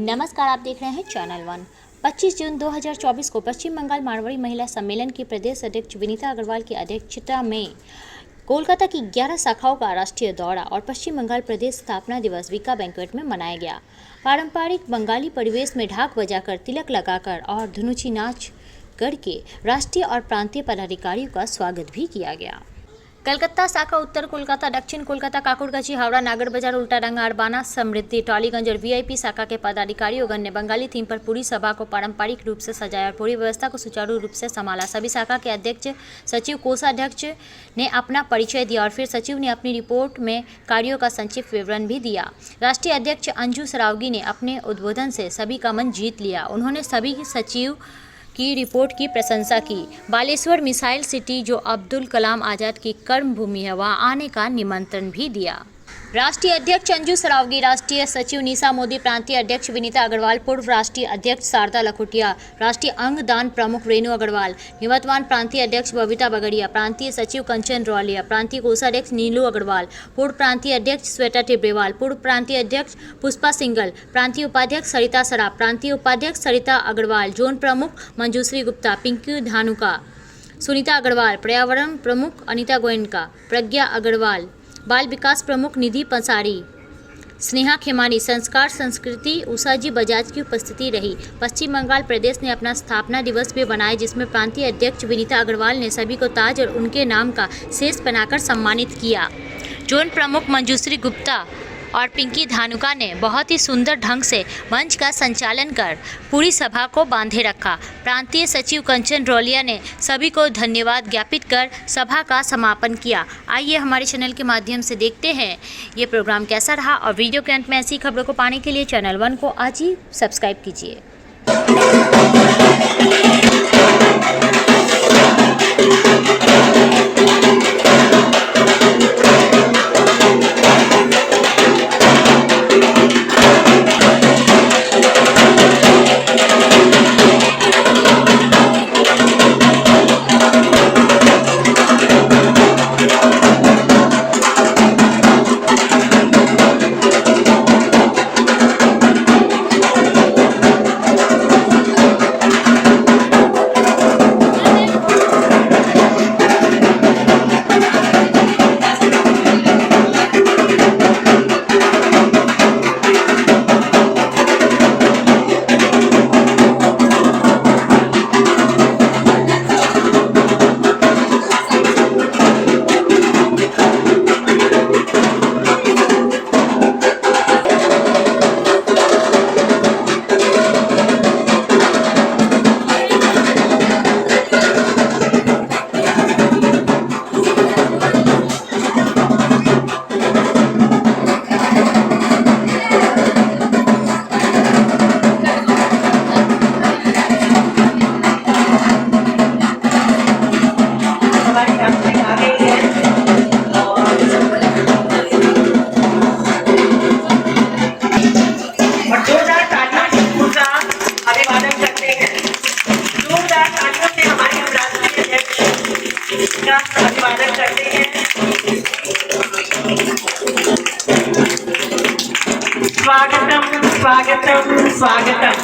नमस्कार, आप देख रहे हैं चैनल वन। 25 जून 2024 को पश्चिम बंगाल मारवाड़ी महिला सम्मेलन की प्रदेश अध्यक्ष विनीता अग्रवाल की अध्यक्षता में कोलकाता की 11 शाखाओं का राष्ट्रीय दौरा और पश्चिम बंगाल प्रदेश स्थापना दिवस विका बैंक्वेट में मनाया गया। पारंपरिक बंगाली परिवेश में ढाक बजाकर, तिलक लगाकर और धुनुची नाच करके राष्ट्रीय और प्रांतीय पदाधिकारियों का स्वागत भी किया गया। कलकत्ता शाखा, उत्तर कोलकाता, दक्षिण कोलकाता, काकुड़गची, हावड़ा, नागर बाजार, उल्टाडांगा, अरबाना, समृद्धि, टॉलीगंज और वीआईपी शाखा के पदाधिकारियों ने बंगाली थीम पर पूरी सभा को पारंपरिक रूप से सजाया और पूरी व्यवस्था को सुचारू रूप से संभाला। सभी शाखा के अध्यक्ष, सचिव, कोषाध्यक्ष ने अपना परिचय दिया और फिर सचिव ने अपनी रिपोर्ट में कार्यों का संक्षिप्त विवरण भी दिया। राष्ट्रीय अध्यक्ष अंजू सरावगी ने अपने उद्बोधन से सभी का मन जीत लिया। उन्होंने सभी सचिव की रिपोर्ट की प्रशंसा की। बालेश्वर मिसाइल सिटी, जो अब्दुल कलाम आज़ाद की कर्मभूमि है, वहां आने का निमंत्रण भी दिया। राष्ट्रीय अध्यक्ष अंजू सरावगी, राष्ट्रीय सचिव निशा मोदी, प्रांतीय अध्यक्ष विनीता अग्रवाल, पूर्व राष्ट्रीय अध्यक्ष शारदा लखोटिया, राष्ट्रीय अंगदान प्रमुख रेणु अग्रवाल, निवर्तमान प्रांतीय अध्यक्ष बबीता बगड़िया, प्रांतीय सचिव कंचन रौलिया, प्रांतीय कोषाध्यक्ष नीलू अग्रवाल, पूर्व प्रांतीय अध्यक्ष श्वेता टिब्रेवाल, पूर्व प्रांतीय अध्यक्ष पुष्पा सिंगल, प्रांतीय उपाध्यक्ष सरिता सराफ, प्रांतीय उपाध्यक्ष सरिता अग्रवाल, जोन प्रमुख मंजूश्री गुप्ता, पिंकी धानुका, सुनीता अग्रवाल, पर्यावरण प्रमुख अनिता गोयनका, प्रज्ञा अग्रवाल, बाल विकास प्रमुख निधि पंसारी, स्नेहा खेमानी, संस्कार संस्कृति उषाजी बजाज की उपस्थिति रही। पश्चिम बंगाल प्रदेश ने अपना स्थापना दिवस भी बनाया, जिसमें प्रांतीय अध्यक्ष विनीता अग्रवाल ने सभी को ताज और उनके नाम का शेष पहनाकर सम्मानित किया। जोन प्रमुख मंजूश्री गुप्ता और पिंकी धानुका ने बहुत ही सुंदर ढंग से मंच का संचालन कर पूरी सभा को बांधे रखा। प्रांतीय सचिव कंचन रौलिया ने सभी को धन्यवाद ज्ञापित कर सभा का समापन किया। आइए हमारे चैनल के माध्यम से देखते हैं ये प्रोग्राम कैसा रहा, और वीडियो के अंत में ऐसी खबरों को पाने के लिए चैनल वन को आज ही सब्सक्राइब कीजिए। अभिवादन करते हैं। स्वागतम स्वागतम स्वागतम।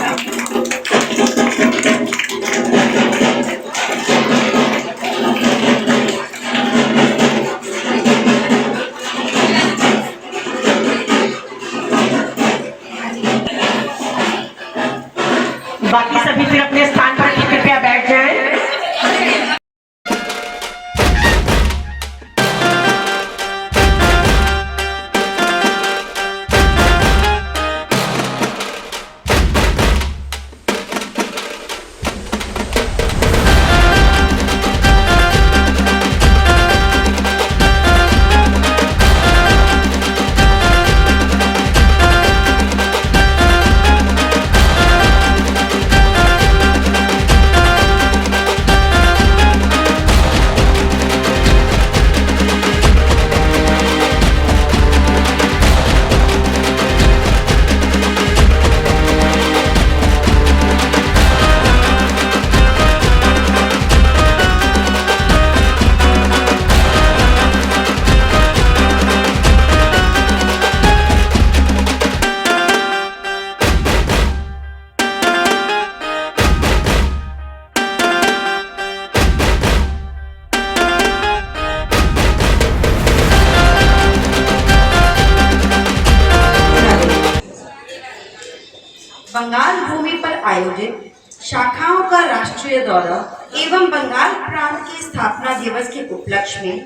बाकी सभी फिर अपने स्थान पर कृपया बैठ जाएं। बंगाल भूमि पर आयोजित शाखाओं का राष्ट्रीय दौरा एवं बंगाल प्रांत की स्थापना दिवस के उपलक्ष्य में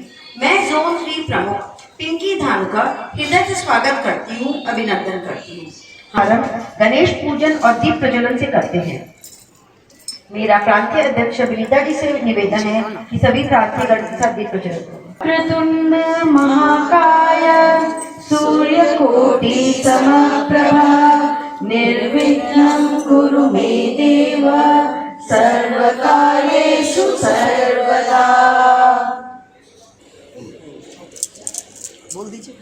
मैं जोन 3 प्रमुख पिंकी धानू का हृदय से स्वागत करती हूँ, अभिनंदन करती हूँ। आरंभ गणेश पूजन और दीप प्रज्वलन से करते हैं। मेरा प्रांतीय अध्यक्ष विनीता जी से निवेदन है कि सभी प्रांतीय गण के साथ दीप प्रज्वलन करें। क्रतुंड महाकाय सूर्यकोटि समप्रभा निर्विघ्नं कुरु मे देव सर्वकार्येषु सर्वदा। बोल दीजिए।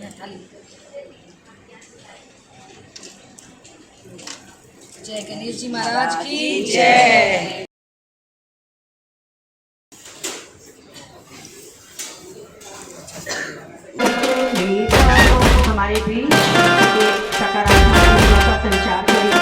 जय गणेश जी महाराज की जय। हमारे बीच एक सकारात्मक ऊर्जा का संचार करें।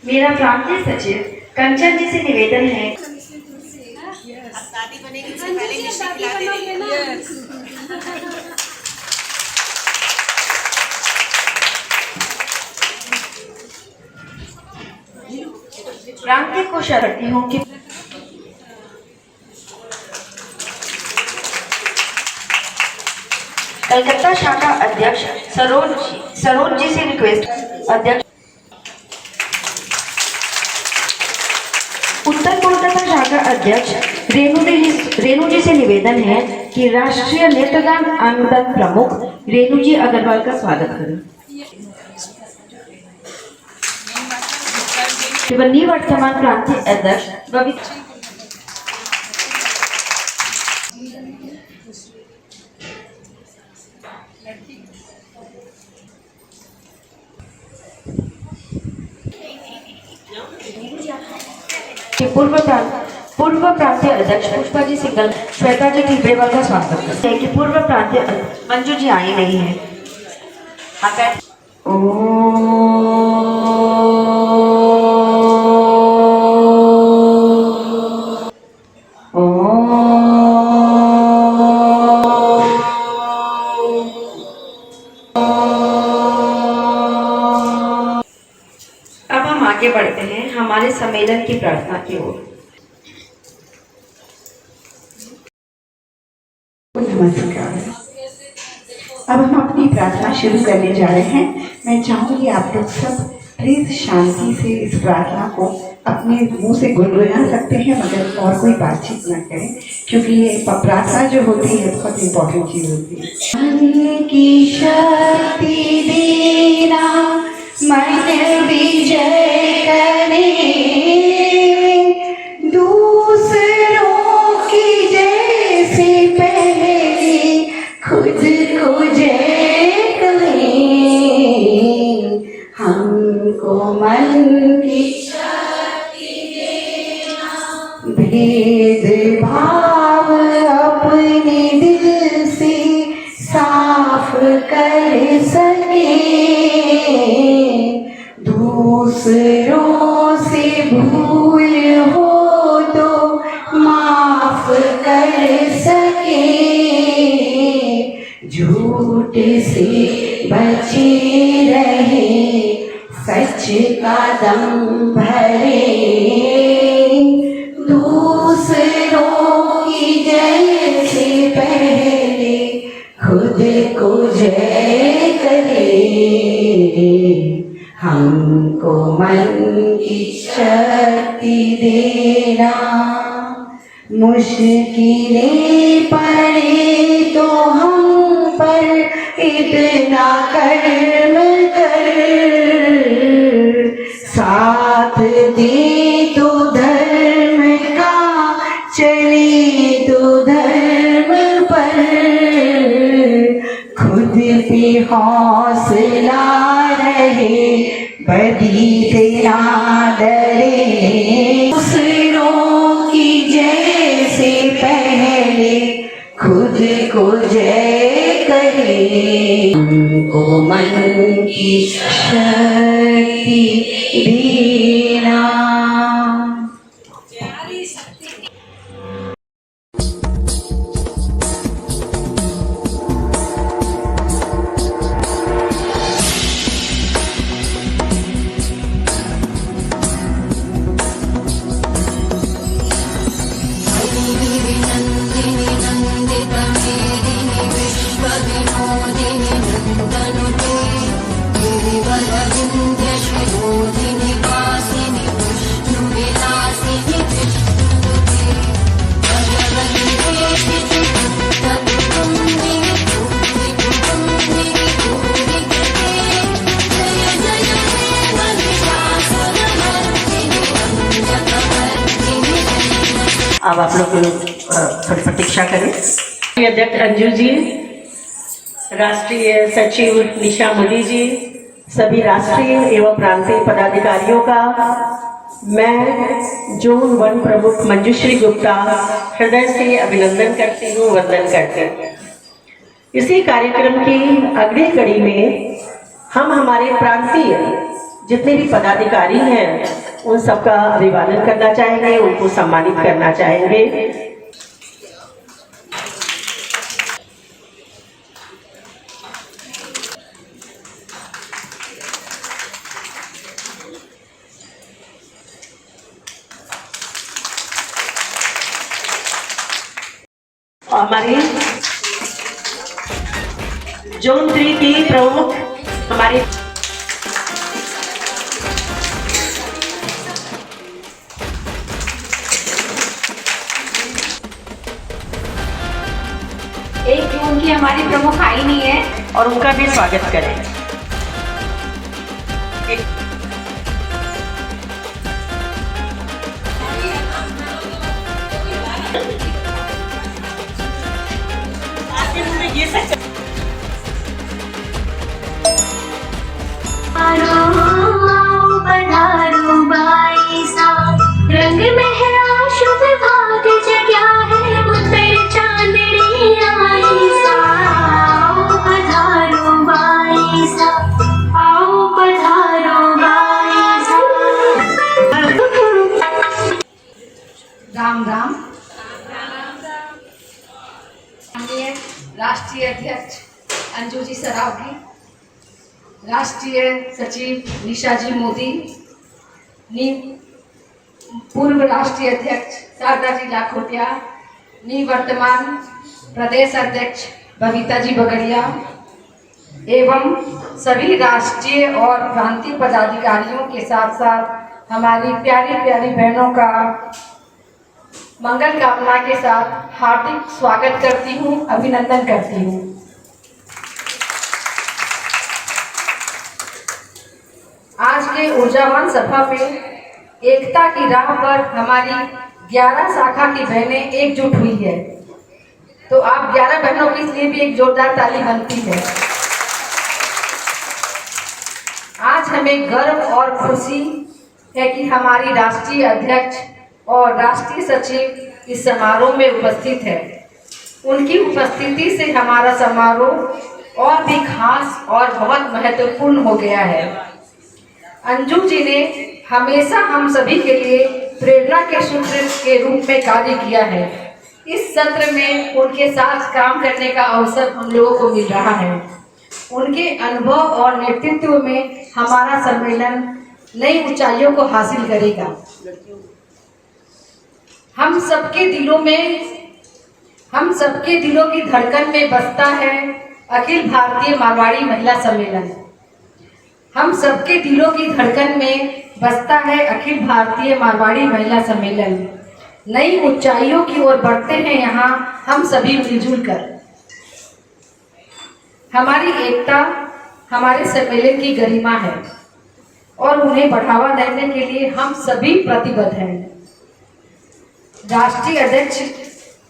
मेरा प्रांतीय सचिव कंचन जी से निवेदन है। प्रांतीय को शर्ती हूँ कि कलकत्ता शाखा अध्यक्ष सरोज जी से रिक्वेस्ट। अध्यक्ष उत्तर कोलकाता शाखा अध्यक्ष रेणु जी से निवेदन है कि राष्ट्रीय नेत्रदान अनुदान प्रमुख रेणु जी अग्रवाल का स्वागत करें। निवर्तमान प्रांतीय अध्यक्ष पूर्व प्रांतीय अध्यक्ष पुष्पा जी सिंगल श्वेता जी टिब्रेवाल का स्वागत करते हैं कि पूर्व प्रांतीय मंजू जी आई नहीं है। अब हम आगे बढ़ते हैं हमारे सम्मेलन की प्रार्थना की ओर। नमस्कार। अब हम अपनी प्रार्थना शुरू करने जा रहे हैं। मैं चाहूंगी आप लोग सब प्लीज शांति से इस प्रार्थना को अपने मुंह से गुनगुना सकते हैं, मगर और कोई बातचीत न करें, क्योंकि ये प्रार्थना जो होती है बहुत इम्पोर्टेंट चीज होती है। मन की शक्ति देना, मन विजय करे, दूसरों की जैसे पहले खुद को जय करे, हमको मन की शक्ति देना, भेद भाव अपने दिल से साफ कर सके, दूसरों से भूल हो तो माफ कर सके, झूठ से बचे रहे, सच का दम भरे, दूसरों की जय से पहले खुद को जय करे, हमको मन की शक्ति देना, मुश्किलें पड़े तो हम पर इतना कर्म कर, साथ दे तो धर्म का, चले तो धर्म पर, खुद पे हौसला रहे, बदी से ना डरे, दूसरों की जैसे खुद को जय करे, को मन की शक्ति देना। अब आप लोग थोड़ी प्रतीक्षा करें। अध्यक्ष अंजू जी, राष्ट्रीय सचिव निशा मोदी जी, सभी राष्ट्रीय एवं प्रांतीय पदाधिकारियों का मैं जोन 1 प्रमुख मंजूश्री गुप्ता हृदय से अभिनंदन करती हूँ, वंदन करती हूँ। इसी कार्यक्रम की अगली कड़ी में हम हमारे प्रांतीय जितने भी पदाधिकारी हैं उन सबका अभिवादन करना चाहेंगे, उनको सम्मानित करना चाहेंगे। और हमारी जोन 3 की प्रमुख हमारी एक जून की हमारी प्रमुख आई नहीं है और उनका भी स्वागत करें। रंग मेहरा शुभ भाग जग्या है, उत्तर चांदनी आई सा। आओ पधारो बाई सा, आओ पधारो बाई सा। राम राम। माननीय राष्ट्रीय अध्यक्ष अंजू जी सरावगी, राष्ट्रीय सचिव निशा जी मोदी, पूर्व राष्ट्रीय अध्यक्ष शारदा जी लाखोटिया, निवर्तमान प्रदेश अध्यक्ष बबीता जी बगड़िया एवं सभी राष्ट्रीय और प्रांतीय पदाधिकारियों के साथ साथ हमारी प्यारी प्यारी बहनों का मंगल कामना के साथ हार्दिक स्वागत करती हूँ, अभिनंदन करती हूँ। आज के ऊर्जावान सभा में एकता की राह पर हमारी 11 शाखा की बहनें एकजुट हुई है, तो आप 11 बहनों के लिए भी एक जोरदार ताली बनती है। आज हमें गर्व और खुशी है कि हमारी राष्ट्रीय अध्यक्ष और राष्ट्रीय सचिव इस समारोह में उपस्थित है। उनकी उपस्थिति से हमारा समारोह और भी खास और बहुत महत्वपूर्ण हो गया है। अंजू जी ने हमेशा हम सभी के लिए प्रेरणा के सूत्र के रूप में कार्य किया है। इस सत्र में उनके साथ काम करने का अवसर हम लोगों को मिल रहा है। उनके अनुभव और नेतृत्व में हमारा सम्मेलन नई ऊंचाइयों को हासिल करेगा। हम सबके दिलों की धड़कन में बसता है अखिल भारतीय मारवाड़ी महिला सम्मेलन। हम सबके दिलों की धड़कन में बसता है अखिल भारतीय मारवाड़ी महिला सम्मेलन। नई ऊंचाइयों की ओर बढ़ते हैं यहाँ हम सभी मिलजुल कर। हमारी एकता हमारे सम्मेलन की गरिमा है और उन्हें बढ़ावा देने के लिए हम सभी प्रतिबद्ध हैं। राष्ट्रीय अध्यक्ष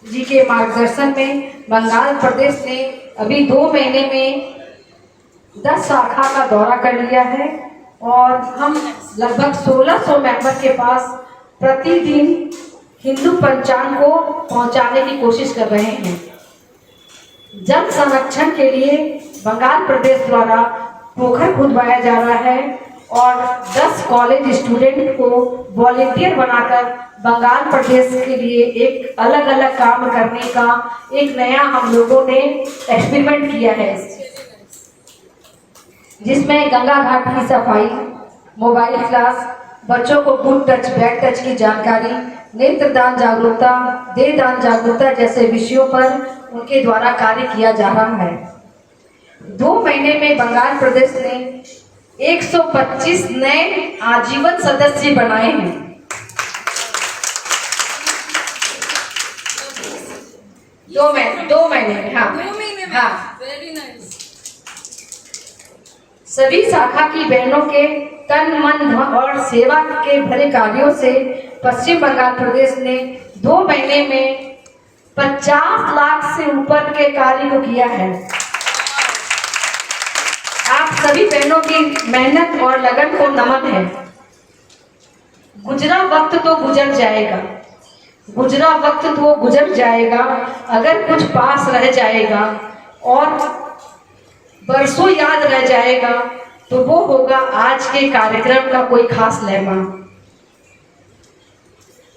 जी के मार्गदर्शन में बंगाल प्रदेश ने अभी 2 महीने में 10 शाखा का दौरा कर लिया है और हम लगभग 1600 मेंबर के पास प्रतिदिन हिंदू पंचांग को पहुंचाने की कोशिश कर रहे हैं। जल संरक्षण के लिए बंगाल प्रदेश द्वारा पोखर खुदवाया जा रहा है और 10 कॉलेज स्टूडेंट को वॉलेंटियर बनाकर बंगाल प्रदेश के लिए एक अलग अलग काम करने का एक नया हम लोगों ने एक्सपेरिमेंट किया है, जिसमें गंगा घाट की सफाई, मोबाइल क्लास, बच्चों को गुड टच बैड टच की जानकारी, नेत्रदान जागरूकता, देह दान जागरूकता जैसे विषयों पर उनके द्वारा कार्य किया जा रहा है। 2 महीने में बंगाल प्रदेश ने 125 नए आजीवन सदस्य बनाए हैं। दो महीने में, हाँ। सभी शाखा की बहनों के तन मन धन और सेवा के भरे कार्यों से पश्चिम बंगाल प्रदेश ने 2 महीने में 50 लाख से ऊपर के कार्य को किया है। आप सभी बहनों की मेहनत और लगन को नमन है। गुजरा वक्त तो गुजर जाएगा, गुजरा वक्त तो गुजर जाएगा, अगर कुछ पास रह जाएगा और बरसों याद रह जाएगा तो वो होगा आज के कार्यक्रम का कोई खास लम्हा।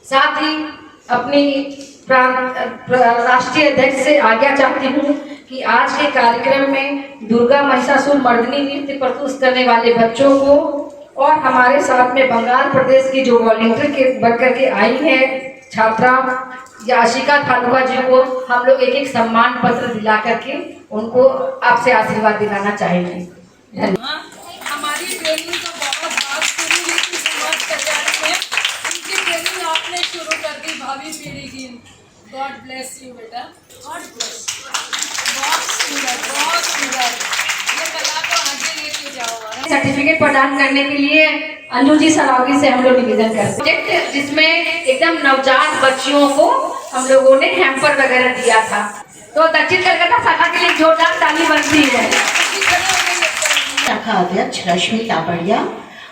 साथ ही अपनी राष्ट्रीय अध्यक्ष से आज्ञा चाहती हूँ कि आज के कार्यक्रम में दुर्गा महिषासुर मर्दिनी नृत्य प्रस्तुत करने वाले बच्चों को और हमारे साथ में बंगाल प्रदेश की जो वॉलंटियर के बनकर के आई है छात्रा याशिका धानुका जी को हम लोग एक सम्मान पत्र दिला करके उनको आपसे आशीर्वाद दिलाना चाहेंगे। हमारी ट्रेनिंग तो बहुत बात शुरू हुई थी समाज कल्याण में, उनकी ट्रेनिंग आपने शुरू कर दी भावी पीढ़ी की। गॉड ब्लेस यू बेटा, गॉड ब्लेस। बहुत सुंदर ये कला को आगे लेके जाओ। सर्टिफिकेट प्रदान करने के लिए अंजू जी सरावगी से हम लोग निवेदन करते हैं, जिसमें एकदम नवजात बच्चियों को हम लोगों ने हैम्पर वगैरह दिया था। तो दक्षिण कलकत्ता शाखा के लिए जोरदार ताली बनती है। शाखा अध्यक्ष रश्मि कापड़िया,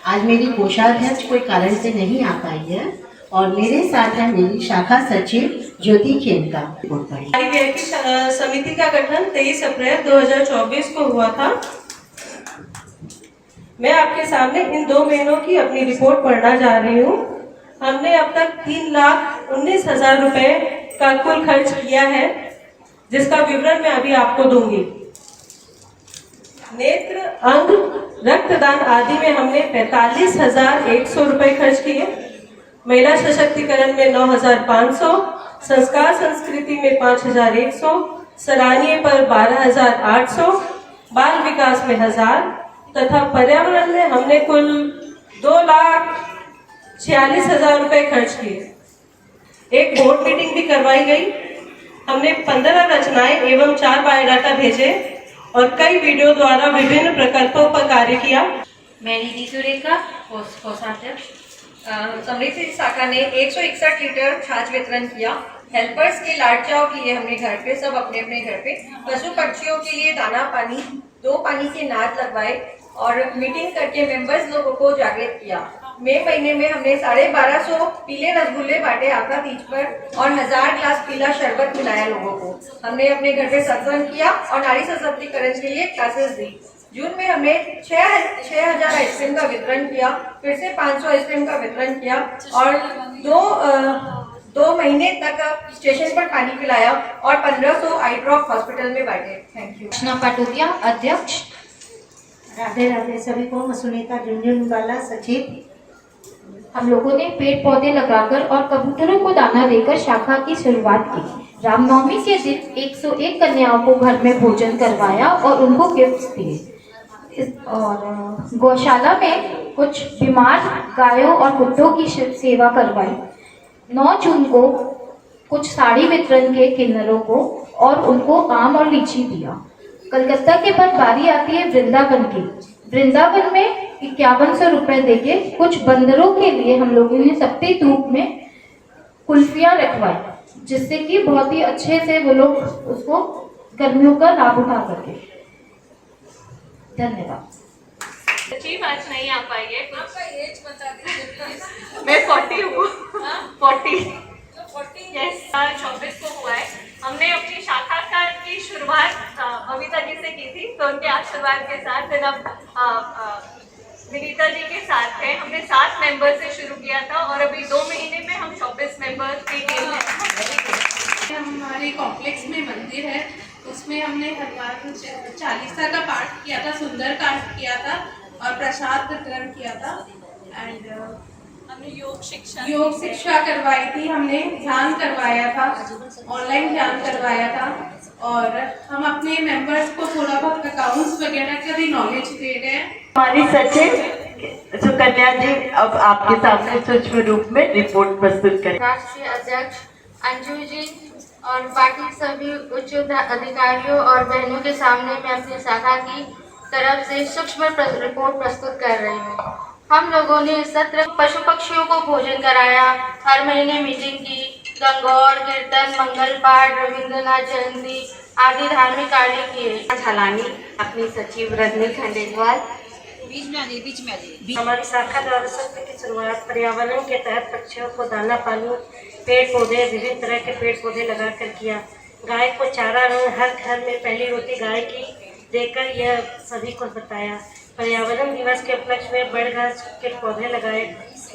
आज मेरी कोषाध्यक्ष कोई कारण से नहीं आ पाई है और मेरे साथ है मेरी शाखा सचिव ज्योति खेमका। वीआईपी समिति का गठन 23 अप्रैल 2024 को हुआ था। मैं आपके सामने इन 2 महीनों की अपनी रिपोर्ट पढ़ना जा रही हूँ। हमने अब तक 3,19,000 रुपए का कुल खर्च किया है, जिसका विवरण मैं अभी आपको दूंगी। नेत्र, अंग, रक्तदान आदि में हमने 45,100 रुपए खर्च किए। महिला सशक्तिकरण में 9,500, संस्कार संस्कृति में 5,100, सराहनीय पर 12,800, बाल विकास में 1,000 तथा पर्यावरण में हमने कुल 2,46,000 रुपए खर्च किए। एक बोर्ड मीटिंग भी करवाई गई। हमने 15 रचनाएं एवं 4 बायोडाटा भेजे और कई वीडियो द्वारा विभिन्न प्रकल्पों पर कार्य किया। मैं नीति सुरेखा, कोषाध्यक्ष। समृद्धि शाखा ने 161 लीटर छाछ वितरण किया। हेल्पर्स के लाट चाव किए हमने घर पे, सब अपने अपने घर पे। पशु पक्षियों के लिए दाना पानी, 2 पानी के नाद लगवाए और मीटिंग करके मेंबर्स लोगों को जागृत किया। मई महीने में हमने 1250 पीले रसगुल्ले बांटे आपका तीज पर और 1000 ग्लास पीला शरबत मिलाया लोगों को। हमने अपने घर पे सत्संग किया और नारी सशक्तिकरण के लिए क्लासेस दी। जून में हमने 6,000 आइसक्रीम का वितरण किया, फिर से 500 आइसक्रीम का वितरण किया और 2 महीने तक स्टेशन पर पानी पिलाया और 1500 आई ड्रॉप हॉस्पिटल में बांटे। Thank you. कृष्णा पाटोदिया, अध्यक्ष। राधे राधे सभी को। मैं सुनीता झुंझुनवाला, सचिव। हम लोगों ने पेड़ पौधे लगाकर और कबूतरों को दाना देकर शाखा की शुरुआत की। रामनवमी के दिन 101 कन्याओं को घर में भोजन करवाया और उनको गिफ्ट्स दिए। और गौशाला में कुछ बीमार गायों और कुत्तों की सेवा करवाई। 9 जून को कुछ साड़ी वितरण के किन्नरों को और उनको आम और लीची दिया। कलकत्ता के बाद बारी आती है वृंदावन की। वृंदावन में 5100 रुपए देके कुछ बंदरों के लिए हम लोगों ने सप्ते धूप में कुल्फियाँ रखवाई, जिससे कि बहुत ही अच्छे से वो लोग उसको गर्मियों का लाभ उठा सके। धन्यवाद। सचिव आज नहीं आ पाई है। आपका एज बता दीजिए प्लीज। मैं 40 हूँ। 40 40 यस 24 को हुआ है। हमने अपनी शाखा की शुरुआत बबीता जी से की थी, तो उनके आशीर्वाद के साथ फिर अब विनीता जी के साथ है। हमने 7 मेंबर से शुरू किया था और अभी 2 महीने में हम 24 मेंबर्स की टीम है। हमारे कॉम्प्लेक्स में मंदिर है, उसमें हमने हनुमान चालीसा का पाठ किया था, सुंदर कांड किया था और प्रसाद वितरण किया था। एंड हमने योग शिक्षा करवाई थी, हमने ध्यान करवाया था, ऑनलाइन ध्यान करवाया था और हम अपने मेंबर्स को थोड़ा बहुत अकाउंट्स वगैरह का भी नॉलेज दे रहे हैं। हमारी सचिव सुकन्या जी अब आपके सामने सूक्ष्म रूप में रिपोर्ट प्रस्तुत करें। राष्ट्रीय अध्यक्ष अंजू जी और बाकी सभी उच्च अधिकारियों और बहनों के सामने मैं अपनी शाखा की तरफ से सूक्ष्म रिपोर्ट प्रस्तुत कर रही हूँ। हम लोगों ने इस सत्र पशु पक्षियों को भोजन कराया, हर महीने मीटिंग की, गंगौर, कीर्तन, मंगल पाठ, रविंद्रनाथ जयंती आदि धार्मिक कार्य किए। झालानी, अपनी सचिव रजनी खंडेलवाल। हमारी शाखा द्वारा सत्र की शुरुआत पर्यावरण के तहत पक्षियों को दाना पानी, पेड़ पौधे, विभिन्न तरह के पेड़ पौधे लगाकर किया। गाय को चारा, हर घर में पहली रोटी गाय की देकर यह सभी को बताया। पर्यावरण दिवस के उपलक्ष्य में बड़ घास के पौधे लगाए।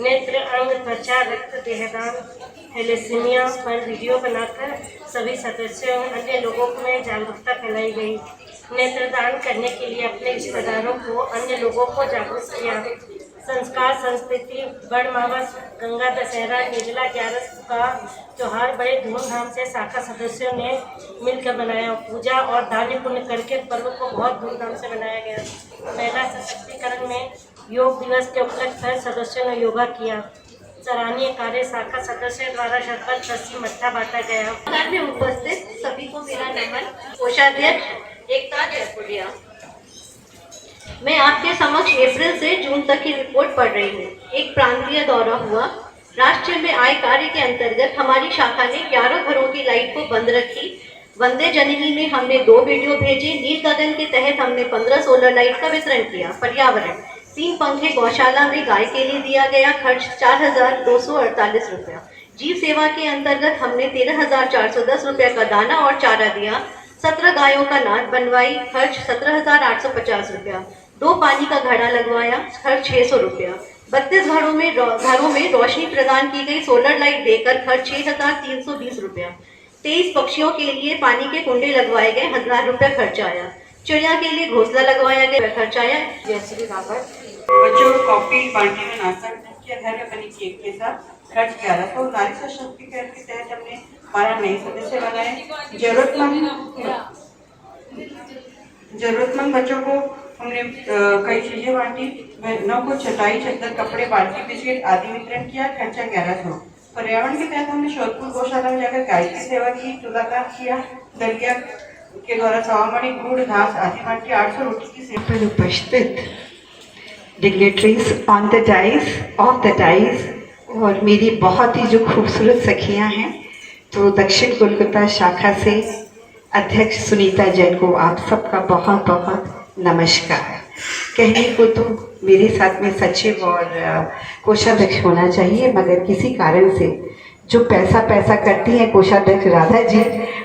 नेत्र, अंग, त्वचा, रक्त, देहदान, थैलेसीमिया पर वीडियो बनाकर सभी सदस्यों अन्य लोगों में जागरूकता फैलाई गई। नेत्रदान करने के लिए अपने रिश्तेदारों को, अन्य लोगों को जागरूक किया। संस्कार, संस्कृति, बड़ मावस, गंगा दशहरा, निर्जला 11 का त्योहार बड़े धूमधाम से शाखा सदस्यों ने मिलकर मनाया। पूजा और दान पुण्य करके पर्व को बहुत धूमधाम से मनाया गया। महिला सशक्तिकरण में योग दिवस के उपलक्ष्य पर सदस्यों ने योगा किया। सराहनीय कार्य शाखा सदस्यों द्वारा शरबत, लस्सी, मट्ठा बांटा गया। में उपस्थित सभी को मेरा नमन। कोषाध्यक्ष एकता जयपुरिया। मैं आपके समक्ष अप्रैल से जून तक की रिपोर्ट पढ़ रही हूँ। एक प्रांतीय दौरा हुआ। राष्ट्र में आय कार्य के अंतर्गत हमारी शाखा ने 11 घरों की लाइट को बंद रखी। वंदे जननी में हमने 2 वीडियो भेजे। नील गगन के तहत हमने 15 सोलर लाइट का वितरण किया। पर्यावरण, 3 पंखे गौशाला में गाय के लिए दिया गया, खर्च 4,248 रुपया। जीव सेवा के अंतर्गत हमने 13,410 रुपया का दाना और चारा दिया। 17 गायों का नाद बनवाई, खर्च 17,850 रुपया। 2 पानी का घड़ा लगवाया, खर्च 600 रुपया। 32 घरों में रोशनी प्रदान की गई, सोलर लाइट देकर खर्च 6,320 रुपया। 23 पक्षियों के लिए पानी के कुंडे लगवाए गए, 1000 रुपया खर्च आया। चिड़िया के लिए घोंसला लगवाया गया, खर्च आया। जयश्री रावत। बच्चों को कॉफी, बाल्टी में नाश्ता किया, घर में बनी केक के साथ, खर्च 1100। नारी सशक्तिकरण के तहत हमने 12 नए सदस्य बनाए। जरूरतमंद बच्चों को हमने कई चीजें बांटी। 9 को चटाई, चद्दर, कपड़े, बाल्टी, बिस्किट आदि वितरण किया, खर्चा 1100। पर्यावरण के तहत हमने शोधपुर गौशाला में जाकर गाय की सेवा की, चूल्हा काम किया। दलिया के द्वारा सवामणि, गुड़, घास आदि बांटी। 800 रोटी की सेवा। पर उपस्थित डिग्नेटरीज ऑन द डाइस और मेरी बहुत ही जो खूबसूरत सखियां हैं, तो दक्षिण कोलकाता शाखा से अध्यक्ष सुनीता जैन को आप सबका बहुत बहुत नमस्कार। कहने को तो मेरे साथ में सचिव और कोषाध्यक्ष होना चाहिए, मगर किसी कारण से जो पैसा करती हैं कोषाध्यक्ष राधा जी,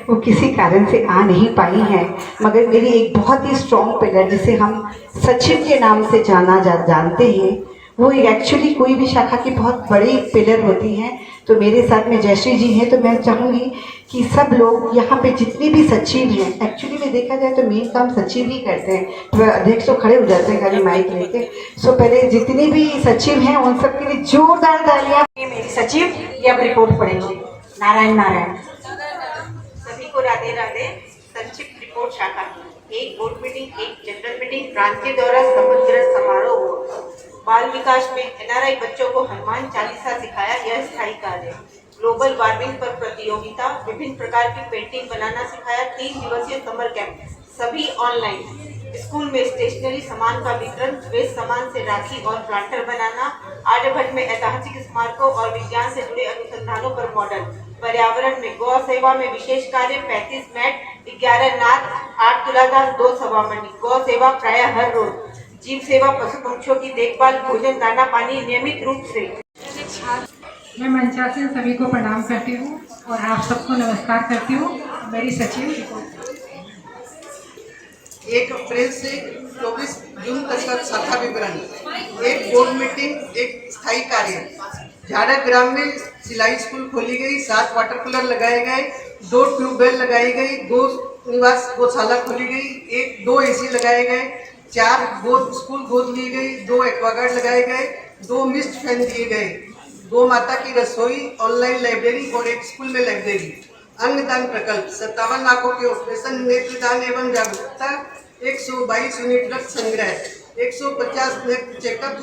वो किसी कारण से आ नहीं पाई हैं। मगर मेरी एक बहुत ही स्ट्रॉन्ग पिलर जिसे हम सचिव के नाम से जानते हैं, वो एक्चुअली कोई भी शाखा की बहुत बड़ी पिलर होती हैं। तो मेरे साथ में जयश्री जी हैं, तो मैं चाहूँगी कि सब लोग यहाँ पे जितने भी सचिव हैं, एक्चुअली में देखा जाए तो मेन काम सचिव ही करते हैं, तो अध्यक्ष तो खड़े हो जाते हैं खाली माइक लेके। सो पहले जितने भी सचिव हैं उन सब के लिए जोरदार तालियां। मेरी सचिव ये अब रिपोर्ट पढ़ेंगे। नारायण नारायण। सभी को राधे राधे। संक्षिप्त रिपोर्ट शाखा। 1 बोर्ड मीटिंग, 1 जनरल मीटिंग, प्रांतीय दौरा, समग्र समारोह। बाल विकास में NRI बच्चों को हनुमान चालीसा सिखाया, यह स्थायी कार्य। ग्लोबल वार्मिंग पर प्रतियोगिता, विभिन्न प्रकार की पेंटिंग बनाना सिखाया। 3 दिवसीय समर कैंप, सभी ऑनलाइन। स्कूल में स्टेशनरी सामान का वितरण, वेस्ट सामान से राखी और प्लांटर बनाना। आर्यभट्ट में ऐतिहासिक स्मारकों और विज्ञान से जुड़े अनुसंधानों पर मॉडल। पर्यावरण में गौ सेवा में विशेष कार्य, 35 मैट, 11 नाद, 8 तुलाधार, 2 सवामणि। गौ सेवा प्रायः हर रोज। जीव सेवा, पशु पक्षियों की देखभाल, भोजन, दाना पानी नियमित रूप से। मैं मंचासन सभी को प्रणाम करती हूँ और आप सबको नमस्कार करती हूँ। मेरी सचिव 1 अप्रैल से 24 जून तक का शाखा विवरण, एक बोर्ड मीटिंग, एक स्थायी कार्य। झाड़क ग्राम में सिलाई स्कूल खोली गई, 7 वाटर कूलर लगाए गए, 2 ट्यूबवेल लगाई गई, 2 निवास गौशाला खोली गई, 2 AC लगाए गए, 4 स्कूल गोद ली गई, 2 एक्वागार्ड लगाए गए, 2 मिस्ट फैन दिए गए, गौ माता की रसोई, ऑनलाइन लाइब्रेरी और एक स्कूल में लाइब्रेरी। अंगदान प्रकल्प 57 आंखों के ऑपरेशन, नेत्रदान एवं जागरूकता, 122 यूनिट रक्त संग्रह, 150 नेत्र चेकअप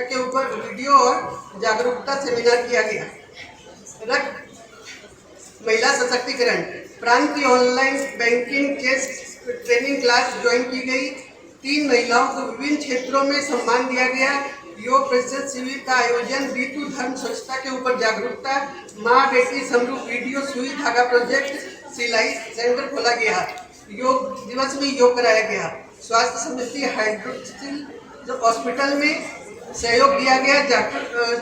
के ऊपर वीडियो और जागरूकता सेमिनार किया गया। रक्त महिला सशक्तिकरण, प्रांतीय online banking chess training class join की गई। 3 महिलाओं को विभिन्न क्षेत्रों में सम्मान दिया गया। योग प्रशिक्षण शिविर का आयोजन, ऋतु धर्म स्वच्छता के ऊपर जागरूकता, माँ बेटी समरूप वीडियो, सुई धागा प्रोजेक्ट, सिलाई सेंटर खोला गया। योग दिवस में योग कराया गया। स्वास्थ्य समिति हाइड्रोक्सिल हॉस्पिटल में सहयोग दिया गया।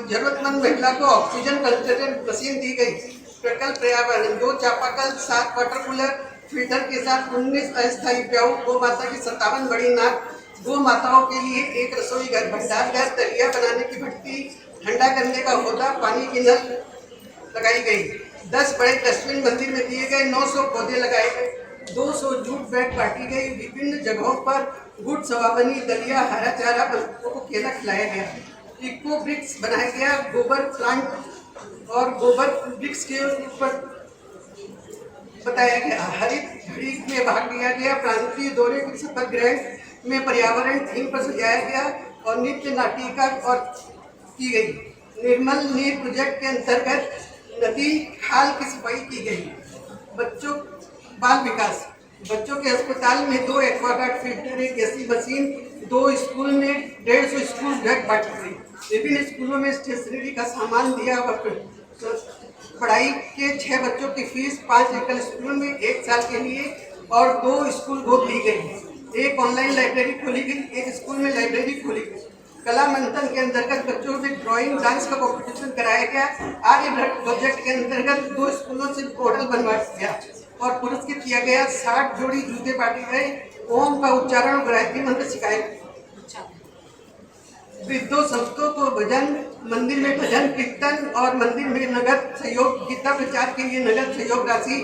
जरूरतमंद महिला को ऑक्सीजन कंसंट्रेटर मशीन दी गई। प्रकल्प पर्यावरण, 2 चापाकल, 7 वाटर कूलर फिल्टर के साथ 19 अस्थायी प्याऊ, गौ माता की 57 बड़ी नाक, गौ माताओं के लिए 1 रसोई घर, भंडार घर, दलिया बनाने की भट्टी, ठंडा करने का होदा, पानी की नल लगाई गई। 10 बड़े डस्टबिन मंदिर में दिए गए। 900 पौधे लगाए गए। 200 जूट बैग बांटी गई। विभिन्न जगहों पर गुड़ सवाबनी, दलिया, हरा चारा, बच्चों को केला खिलाया गया। इको ब्रिक्स बनाया गया। गोबर प्लांट और गोबर ब्रिक्स के ऊपर बताया गया। हरित घड़ी में भाग लिया गया। प्रांतीय दौरे की शपथ ग्रहण में पर्यावरण थीम पर सजाया गया और नृत्य नाटिका और की गई। निर्मल नीर प्रोजेक्ट के अंतर्गत नदी खाल की सफाई की गई। बच्चों बाल विकास, बच्चों के अस्पताल में 2 Aquaguard filter, 1 AC machine, 2 school में 150 स्कूल बैग बांटे गए। विभिन्न स्कूलों में स्टेशनरी का सामान दिया। पढ़ाई के 6 बच्चों की फीस, 5 एकल स्कूल में 1 साल के लिए और 2 स्कूल गोद ली गई। 1 ऑनलाइन लाइब्रेरी खोली गई। 1 स्कूल में लाइब्रेरी खोली गई। कला मंथन के अंतर्गत बच्चों में ड्राइंग डांस का कंपटीशन कराया गया। आर्यभट्ट प्रोजेक्ट के अंतर्गत 2 स्कूलों से मॉडल बनवाया गया और पुरस्कृत किया गया। 60 जोड़ी जूते बांटे गए। ओम का उच्चारण और गायत्री मंत्र सिखाए। वृद्धों संतों को भजन, मंदिर में भजन कीर्तन और मंदिर में नगद सहयोग, गीता प्रचार के लिए नगद सहयोग राशि।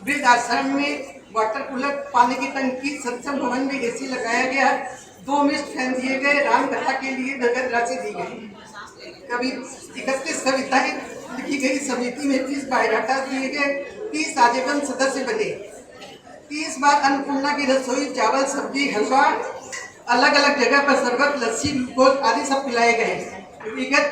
वृद्ध आश्रम में वाटर कूलर, पानी की टंकी, सत्संग भवन में AC लगाया गया। 2 मिस्ट फैन दिए गए। राम कथा के लिए नगद राशि दी गई। कभी 31 कविताएं लिखी गई। समिति में 30 बायोडाटा दिए गए। 30 आजीवन सदस्य बने। 30 बार अन्नपूर्णा की रसोई, चावल, सब्जी, हलवा, अलग अलग जगह पर शरबत, लस्सी, ग्लूकोज आदि सब पिलाए गए। विगत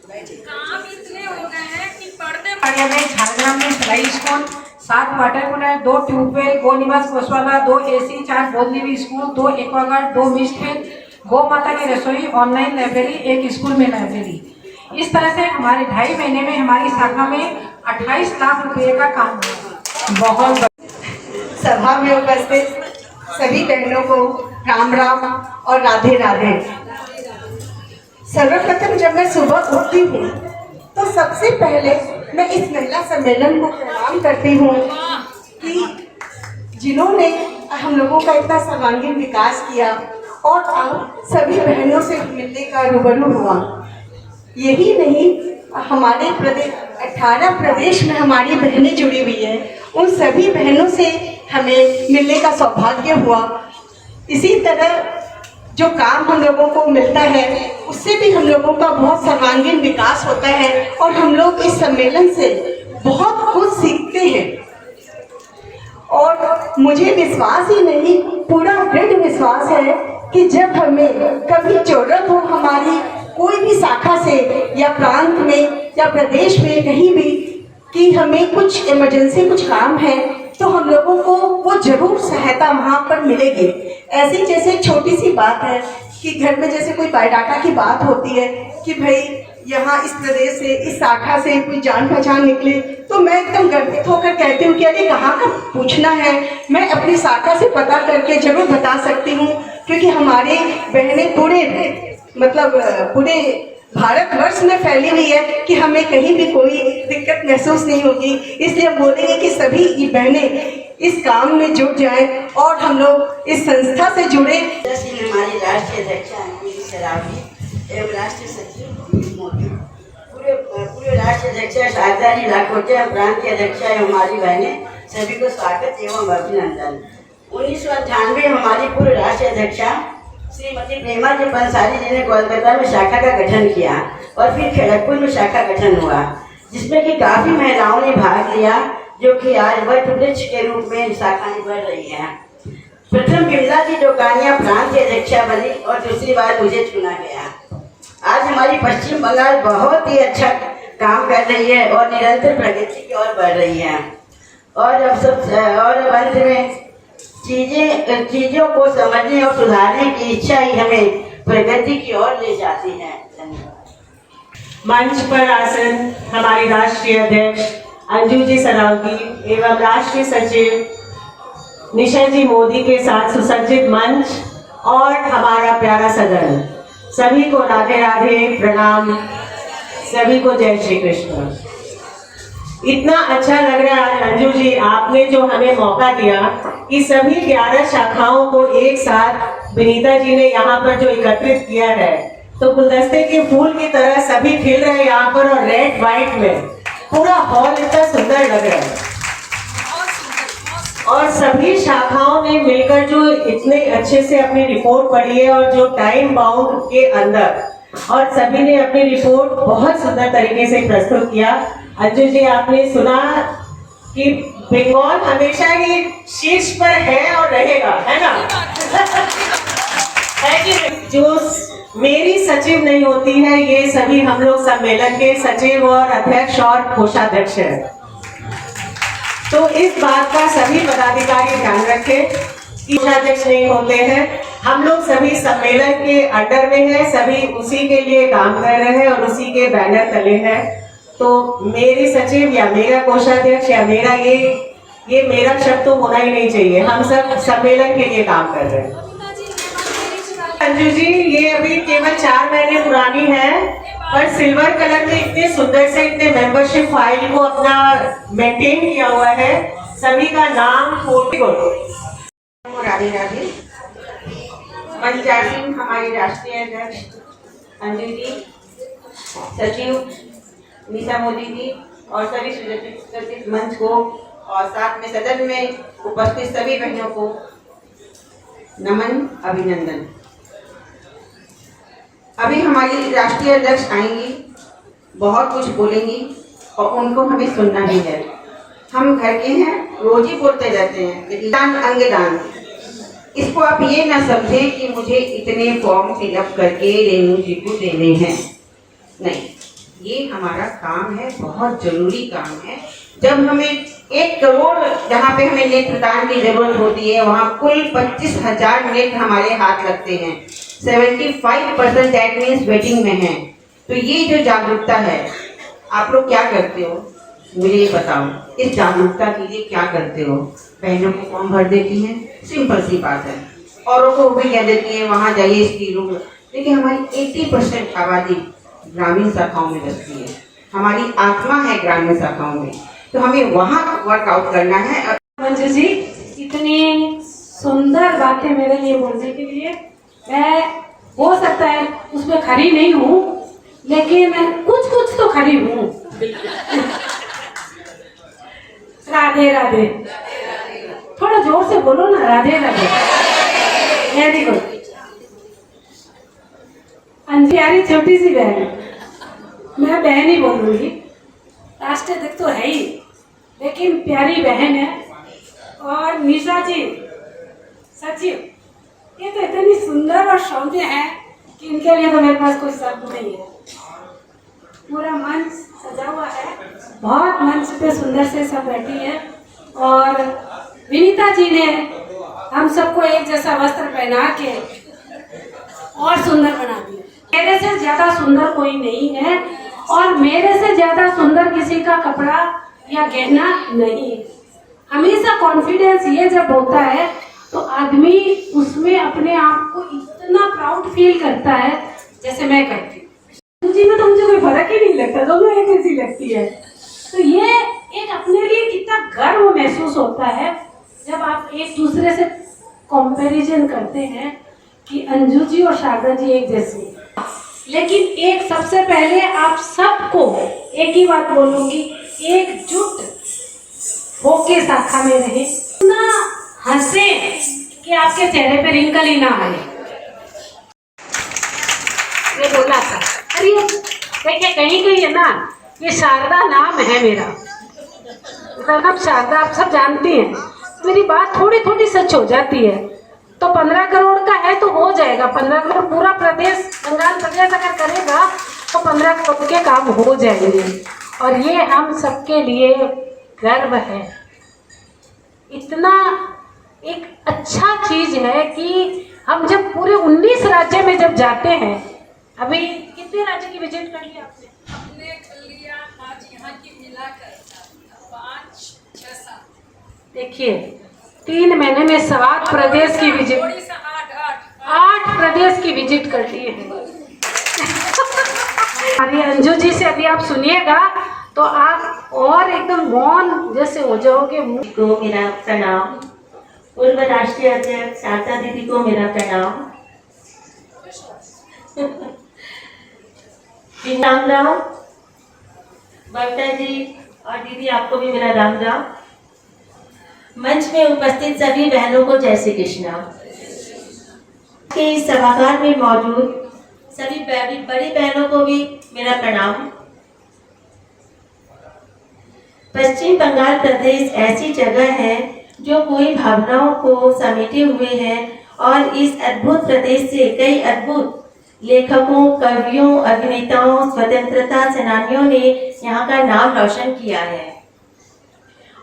काम इतने हो गए हैं कि पर्दे में झारग्राम में सिलाई स्कूल, 7 वाटर कूलर, 2 ट्यूबवेल, गौ निवास गौशाला, 2 AC, 4 Bodhdevi school, 2 Aquaguard, 2 mist fan, गौ माता की रसोई, ऑनलाइन लाइब्रेरी, 1 स्कूल में लाइब्रेरी। इस तरह से हमारे 2.5 महीने में हमारी शाखा में 28 लाख रुपए का काम हुआ। बहुत सभा में उपस्थित सभी बहनों को राम राम और राधे राधे। सर्वप्रथम जब मैं सुबह उठती हूँ तो सबसे पहले मैं इस महिला सम्मेलन को प्रणाम करती हूँ कि जिन्होंने हम लोगों का इतना सर्वांगीण विकास किया और आज सभी बहनों से मिलने का रूबरू हुआ। यही नहीं, हमारे प्रदेश 18 प्रदेश में हमारी बहनें जुड़ी हुई हैं। उन सभी बहनों से हमें मिलने का सौभाग्य हुआ। इसी तरह जो काम हम लोगों को मिलता है उससे भी हम लोगों का बहुत सर्वांगीण विकास होता है और हम लोग इस सम्मेलन से बहुत कुछ सीखते हैं। और मुझे विश्वास ही नहीं, पूरा दृढ़ विश्वास है कि जब हमें कभी जरूरत हो हमारी कोई भी शाखा से या प्रांत में या प्रदेश में कहीं भी कि हमें कुछ इमरजेंसी कुछ काम है तो हम लोगों को वो जरूर सहायता वहाँ पर मिलेगी। ऐसी जैसे छोटी सी बात है कि घर में जैसे कोई बायोडाटा की बात होती है कि भाई यहाँ इस प्रदेश से इस शाखा से कोई जान पहचान निकले तो मैं एकदम गर्वित होकर कहती हूँ कि अरे कहाँ का पूछना है, मैं अपनी शाखा से पता करके जरूर बता सकती हूँ। क्योंकि हमारे बहनें पूरे भारतवर्ष में फैली हुई है कि हमें कहीं भी कोई दिक्कत महसूस नहीं होगी। इसलिए हम बोलेंगे कि सभी बहनें इस काम में जुट जाएं और हम लोग इस संस्था से जुड़े। हमारी राष्ट्रीय अध्यक्षा अंजलि सरावगी एवं राष्ट्रीय सचिव मोदी, पूरे राष्ट्रीय अध्यक्षा शारदानी लाखोटिया, प्रांत की अध्यक्षा एवं हमारी बहनें, सभी को स्वागत एवं अभिनंदन। 1998 हमारी पूर्व राष्ट्रीय अध्यक्षा श्रीमती प्रेमा जी पंसारी जी ने कोलकाता में शाखा का गठन किया और फिर खड़गपुर में शाखा गठन हुआ, जिसमें कि काफी महिलाओं ने भाग लिया, जो कि आज वट वृक्ष के रूप में शाखाएं बढ़ रही हैं। प्रथम बिमला जी डोकानिया प्रांत की अध्यक्षा बनी और दूसरी बार मुझे चुना गया। आज हमारी पश्चिम बंगाल बहुत ही अच्छा काम कर रही है और निरंतर प्रगति की ओर बढ़ रही है। और अब अंत में चीजों को समझने और सुधारने की इच्छा ही हमें प्रगति की ओर ले जाती है। धन्यवाद। मंच पर आसन हमारी राष्ट्रीय अध्यक्ष अंजू जी सरावगी एवं राष्ट्रीय सचिव निशा जी मोदी के साथ सुसज्जित मंच और हमारा प्यारा सदन, सभी को राधे राधे, प्रणाम, सभी को जय श्री कृष्ण। इतना अच्छा लग रहा है अंजू जी, आपने जो हमें मौका दिया कि सभी 11 शाखाओं को एक साथ विनीता जी ने यहाँ पर जो एकत्रित किया है, तो गुलदस्ते के फूल की तरह सभी खिल रहे हैं यहाँ पर और रेड व्हाइट में पूरा हॉल इतना सुंदर लग रहा है। और सभी शाखाओं ने मिलकर जो इतने अच्छे से अपनी रिपोर्ट पढ़ी है और जो टाइम बाउंड के अंदर, और सभी ने अपनी रिपोर्ट बहुत सुंदर तरीके से प्रस्तुत किया। अंजू जी, आपने सुना कि बंगाल हमेशा ही शीर्ष पर है और रहेगा, है ना? है कि जो मेरी सचिव नहीं होती है, ये सभी हम लोग सम्मेलन के सचिव और अध्यक्ष और कोषाध्यक्ष हैं। तो इस बात का सभी पदाधिकारी ध्यान रखें कि कोषाध्यक्ष नहीं होते हैं, हम लोग सभी सम्मेलन के अंडर में हैं, सभी उसी के लिए काम कर रहे हैं और उसी के बैनर तले हैं। तो मेरे सचिव या मेरा कोषाध्यक्ष या मेरा ये मेरा शब्द तो होना ही नहीं चाहिए, हम सब सम्मेलन के लिए काम कर रहे हैं। अंजू जी, ये अभी केवल 4 महीने पुरानी है, पर सिल्वर कलर में इतने सुंदर से इतने मेंबरशिप फाइल को अपना मेंटेन किया हुआ है, सभी का नाम, फोटो। राधे राधे। पंचायती हमारी राष्ट्रीय अध्यक्ष अंजू जी, सचिव निशा मोदी जी और सभी सुसज्जित मंच को और साथ में सदन में उपस्थित सभी बहनों को नमन, अभिनंदन। अभी हमारी राष्ट्रीय अध्यक्ष आएंगी, बहुत कुछ बोलेंगी और उनको हमें सुनना भी है। हम घर के हैं, रोज ही बोलते रहते हैं दान अंगदान। इसको आप ये ना समझें कि मुझे इतने फॉर्म फिलअप करके रेणु जी को देने हैं, नहीं, ये हमारा काम है, बहुत जरूरी काम है। जब हमें 1 करोड़ जहाँ पे हमें नेत्रदान की जरूरत होती है, वहाँ कुल 25,000 नेत्र हमारे हाथ लगते हैं। 75% दैट मीन्स वेटिंग में है। तो ये जो जागरूकता है, आप लोग क्या करते हो मुझे ये बताओ, इस जागरूकता के लिए क्या करते हो? बहनों को फॉर्म भर देती हैं, सिंपल सी बात है, औरों को भी कह देती है वहाँ जाइए इसकी रूम। देखिए हमारी 80% आबादी ग्रामीण शाखाओं में बसती है, हमारी आत्मा है ग्रामीण शाखाओं में, तो हमें वहाँ वर्कआउट करना है। मंजू जी, इतनी सुंदर बातें मेरे लिए बोलने के लिए, मैं हो सकता है उसमें खरी नहीं हूँ, लेकिन मैं कुछ तो खरी हूँ। राधे राधे, थोड़ा जोर से बोलो ना, राधे राधे। Very good. प्यारी छोटी सी बहन, मैं बहन ही बोलूंगी, राष्ट्रीय अध्यक्ष तो है ही, लेकिन प्यारी बहन है। और निशा जी सचिव, ये तो इतनी सुंदर और सौम्य है कि इनके लिए तो मेरे पास कोई शब्द नहीं है। पूरा मंच सजा हुआ है, बहुत मंच पे सुंदर से सब बैठी है, और विनीता जी ने हम सबको एक जैसा वस्त्र पहना के और सुंदर बना दिया। मेरे से ज्यादा सुंदर कोई नहीं है, और मेरे से ज्यादा सुंदर किसी का कपड़ा या गहना नहीं है। हमेशा कॉन्फिडेंस ये जब होता है तो आदमी उसमें अपने आप को इतना प्राउड फील करता है, जैसे मैं करती हूँ। अंजुजी में तो मुझे कोई फर्क ही नहीं लगता, दोनों एक जैसी लगती है। तो ये एक अपने लिए कितना गर्व महसूस होता है जब आप एक दूसरे से कंपैरिजन करते हैं कि अंजू जी और शारदा जी एक जैसी। लेकिन एक सबसे पहले आप सबको एक ही बात बोलूंगी, एकजुट होके शाखा में रहे, इतना हंसे कि आपके चेहरे पे रिंकल ही ना आए। मैं बोला था, अरे देखिए कहीं कहीं है ना, ये शारदा नाम है मेरा, मेरा नाम शारदा, आप सब जानती हैं। मेरी बात थोड़ी थोड़ी सच हो जाती है, तो 15 करोड़ का है तो हो जाएगा। 15 करोड़ पूरा प्रदेश, बंगाल प्रदेश अगर करेगा तो 15 करोड़ के काम हो जाएंगे। और ये हम सबके लिए गर्व है। इतना एक अच्छा चीज है कि हम जब पूरे 19 राज्य में जब जाते हैं, अभी कितने राज्य की विजिट कर ली आपने? हमने कर लिया आज यहाँ की मिलाकर 5, 6, 7। देखिए 3 महीने में 7 प्रदेश की विजिट, 8 प्रदेश की विजिट कर ली है। अभी अंजू जी से अभी आप सुनिएगा तो आप और एकदम मौन जैसे हो जाओगे। को मेरा प्रणाम, पूर्व राष्ट्रीय अध्यक्ष शारदा दीदी को मेरा प्रणाम, राम राम, बबीता जी और दीदी आपको भी मेरा राम राम। मंच में उपस्थित सभी बहनों को जय श्री कृष्णा। के इस सभागार में मौजूद सभी बड़ी बहनों को भी मेरा प्रणाम। पश्चिम बंगाल प्रदेश ऐसी जगह है जो कोई भावनाओं को समेटे हुए है और इस अद्भुत प्रदेश से कई अद्भुत लेखकों, कवियों, अभिनेताओं, स्वतंत्रता सेनानियों ने यहाँ का नाम रोशन किया है।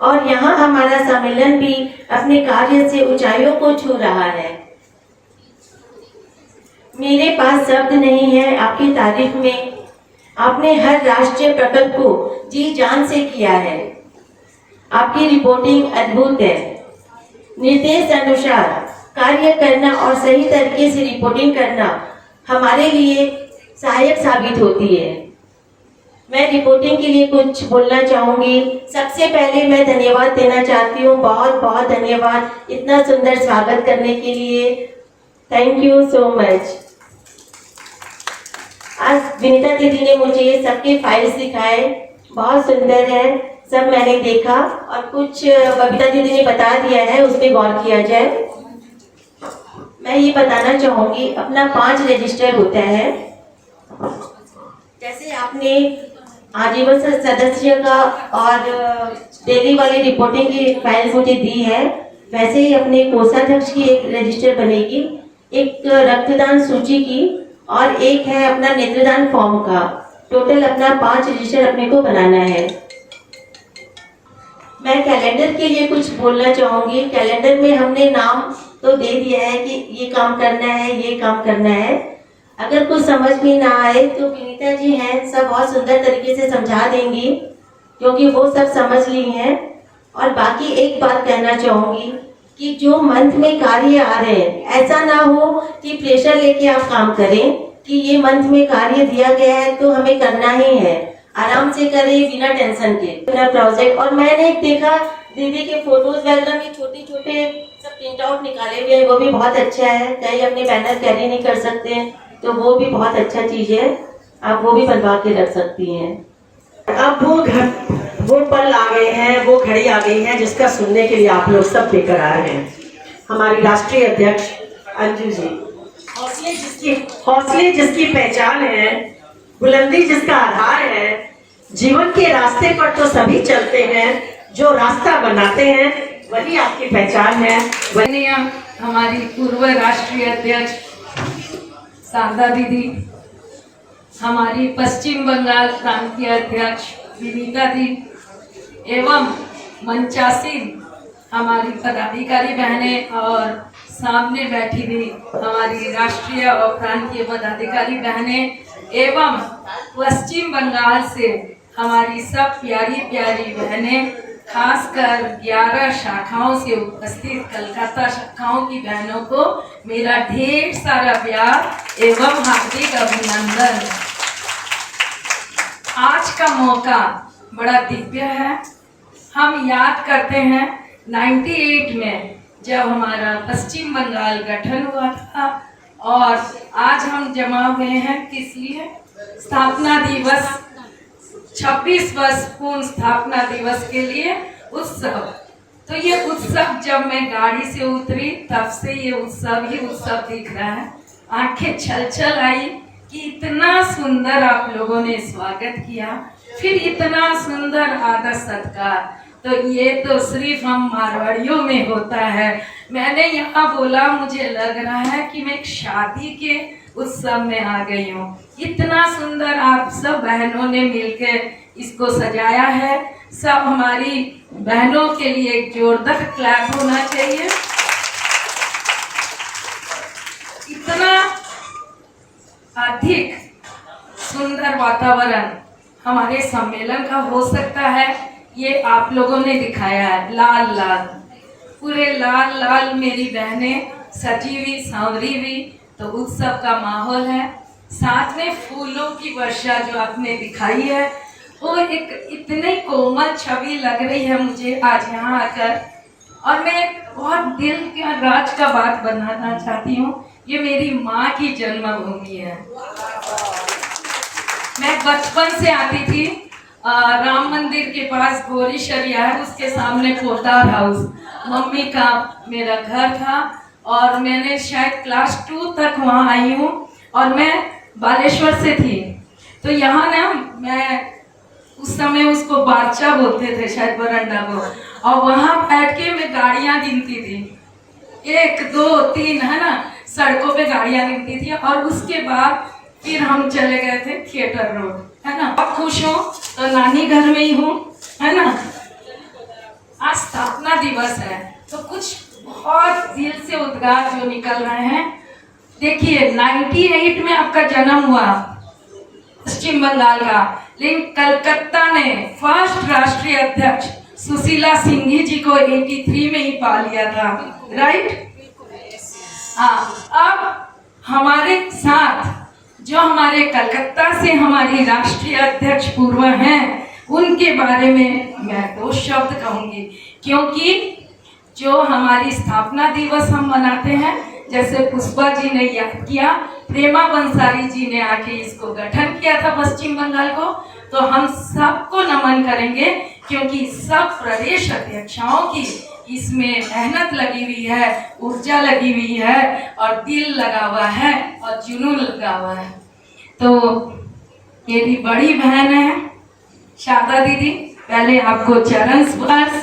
और यहाँ हमारा सम्मेलन भी अपने कार्य से ऊंचाइयों को छू रहा है। मेरे पास शब्द नहीं है आपकी तारीफ में। आपने हर राष्ट्रीय प्रकल्प को जी जान से किया है। आपकी रिपोर्टिंग अद्भुत है। निर्देश अनुसार कार्य करना और सही तरीके से रिपोर्टिंग करना हमारे लिए सहायक साबित होती है। मैं रिपोर्टिंग के लिए कुछ बोलना चाहूंगी। सबसे पहले मैं धन्यवाद देना चाहती हूँ, बहुत बहुत धन्यवाद इतना सुंदर स्वागत करने के लिए। Thank you so much. आज विनीता दीदी ने मुझे सबके फाइल्स दिखाए, बहुत सुंदर है, सब मैंने देखा और कुछ बबीता दीदी ने बता दिया है, उस पर गौर किया जाए। मैं ये बताना चाहूंगी, अपना 5 रजिस्टर होता है। जैसे आपने आजीवन सदस्य का और डेली वाली रिपोर्टिंग की फाइल मुझे दी है, वैसे ही अपने कोषाध्यक्ष की एक रजिस्टर बनेगी, एक रक्तदान सूची की और एक है अपना नेत्रदान फॉर्म का। टोटल अपना 5 रजिस्टर अपने को बनाना है। मैं कैलेंडर के लिए कुछ बोलना चाहूंगी। कैलेंडर में हमने नाम तो दे दिया है कि ये काम करना है, ये काम करना है। अगर कुछ समझ में ना आए तो विनीता जी हैं, सब बहुत सुंदर तरीके से समझा देंगी, क्योंकि वो सब समझ ली हैं। और बाकी एक बात कहना चाहूंगी कि जो मंथ में कार्य आ रहे हैं, ऐसा ना हो कि प्रेशर लेके आप काम करें कि ये मंथ में कार्य दिया गया है तो हमें करना ही है। आराम से करें, बिना टेंशन के, बिना प्रोजेक्ट। और मैंने देखा दीदी के फोटोज वगैरह में छोटे छोटे सब प्रिंट आउट निकाले हुए हैं, वो भी बहुत अच्छा है। कई अपने बैनर कैरी नहीं कर सकते हैं तो वो भी बहुत अच्छा चीज है, आप वो भी बनवा के रख सकती हैं। अब वो पल आ गए हैं, वो घड़ी आ गई है जिसका सुनने के लिए आप लोग सब बेकरार हैं। हमारी राष्ट्रीय अध्यक्ष अंजू जी, हौसले जिसकी पहचान है, बुलंदी जिसका आधार है। जीवन के रास्ते पर तो सभी चलते हैं, जो रास्ता बनाते हैं वही आपकी पहचान है। हमारी पूर्व राष्ट्रीय अध्यक्ष शारदा दीदी, हमारी पश्चिम बंगाल प्रांतीय अध्यक्ष विनीता दी एवं मंचासीन हमारी पदाधिकारी बहनें और सामने बैठी हुई हमारी राष्ट्रीय और प्रांतीय पदाधिकारी बहनें एवं पश्चिम बंगाल से हमारी सब प्यारी प्यारी बहनें, खासकर 11 शाखाओं से उपस्थित कलकत्ता शाखाओं की बहनों को मेरा ढेर सारा प्यार एवं हार्दिक अभिनंदन। आज का मौका बड़ा दिव्य है। हम याद करते हैं 98 में जब हमारा पश्चिम बंगाल गठन हुआ था, और आज हम जमा हुए हैं किस लिए? स्थापना दिवस, 26 वर्ष पूर्ण स्थापना दिवस के लिए उत्सव। तो ये उत्सव, जब मैं गाड़ी से उतरी तब से ये उत्सव ही उत्सव दिख रहा है। आंखें छल आई कि इतना सुंदर आप लोगों ने स्वागत किया, फिर इतना सुंदर आदर सत्कार। तो ये तो सिर्फ हम मारवाड़ियों में होता है। मैंने यहाँ बोला, मुझे लग रहा है कि मैं एक शादी के उत्सव में आ गई हूँ। इतना सुंदर आप सब बहनों ने मिलकर इसको सजाया है। सब हमारी बहनों के लिए एक जोरदार क्लैप होना चाहिए। इतना अधिक सुंदर वातावरण हमारे सम्मेलन का हो सकता है, ये आप लोगों ने दिखाया है। लाल लाल, पूरे लाल लाल मेरी बहनें सजी हुई सांवरी हुई, तो उत्सव का माहौल है। साथ में फूलों की वर्षा जो आपने दिखाई है, वो एक इतनी कोमल छवि लग रही है मुझे आज यहाँ आकर। और मैं बहुत दिल के राज का बात बनाना चाहती हूँ, ये मेरी माँ की जन्मभूमि है। मैं बचपन से आती थी, राम मंदिर के पास गोरी शरिया है, उसके सामने पोदार हाउस मम्मी का मेरा घर था, और मैंने शायद क्लास 2 तक वहाँ आई हूँ। और मैं बालेश्वर से थी, तो यहाँ ना मैं उस समय उसको बादशाह बोलते थे शायद, बरंडा को, और वहाँ बैठ के मैं गाड़ियाँ गिनती थी, 1 2 3, है ना, सड़कों पे गाड़ियाँ गिनती थी। और उसके बाद फिर हम चले गए थे थिएटर रोड, है ना। अब खुश हूँ तो नानी घर में ही हूँ, है ना। आज स्थापना दिवस है, तो कुछ बहुत दिल से उद्गार जो निकल रहे हैं। देखिए 98 में आपका जन्म हुआ पश्चिम बंगाल का, लेकिन कलकत्ता ने फर्स्ट राष्ट्रीय अध्यक्ष सुशीला सिंघी जी को 83 में ही पा लिया था, राइट। हाँ, अब हमारे साथ जो हमारे कलकत्ता से हमारी राष्ट्रीय अध्यक्ष पूर्व हैं, उनके बारे में मैं 2 शब्द कहूंगी, क्योंकि जो हमारी स्थापना दिवस हम मनाते हैं, जैसे पुष्पा जी ने याद किया, प्रेमा बंसारी जी ने आके इसको गठन किया था पश्चिम बंगाल को, तो हम सबको नमन करेंगे, क्योंकि सब प्रदेश अध्यक्षाओं की इसमें मेहनत लगी हुई है, ऊर्जा लगी हुई है, और दिल लगा हुआ है, और जुनून लगा हुआ है। तो मेरी बड़ी बहन है शारदा दीदी, पहले आपको चरण स्पर्श,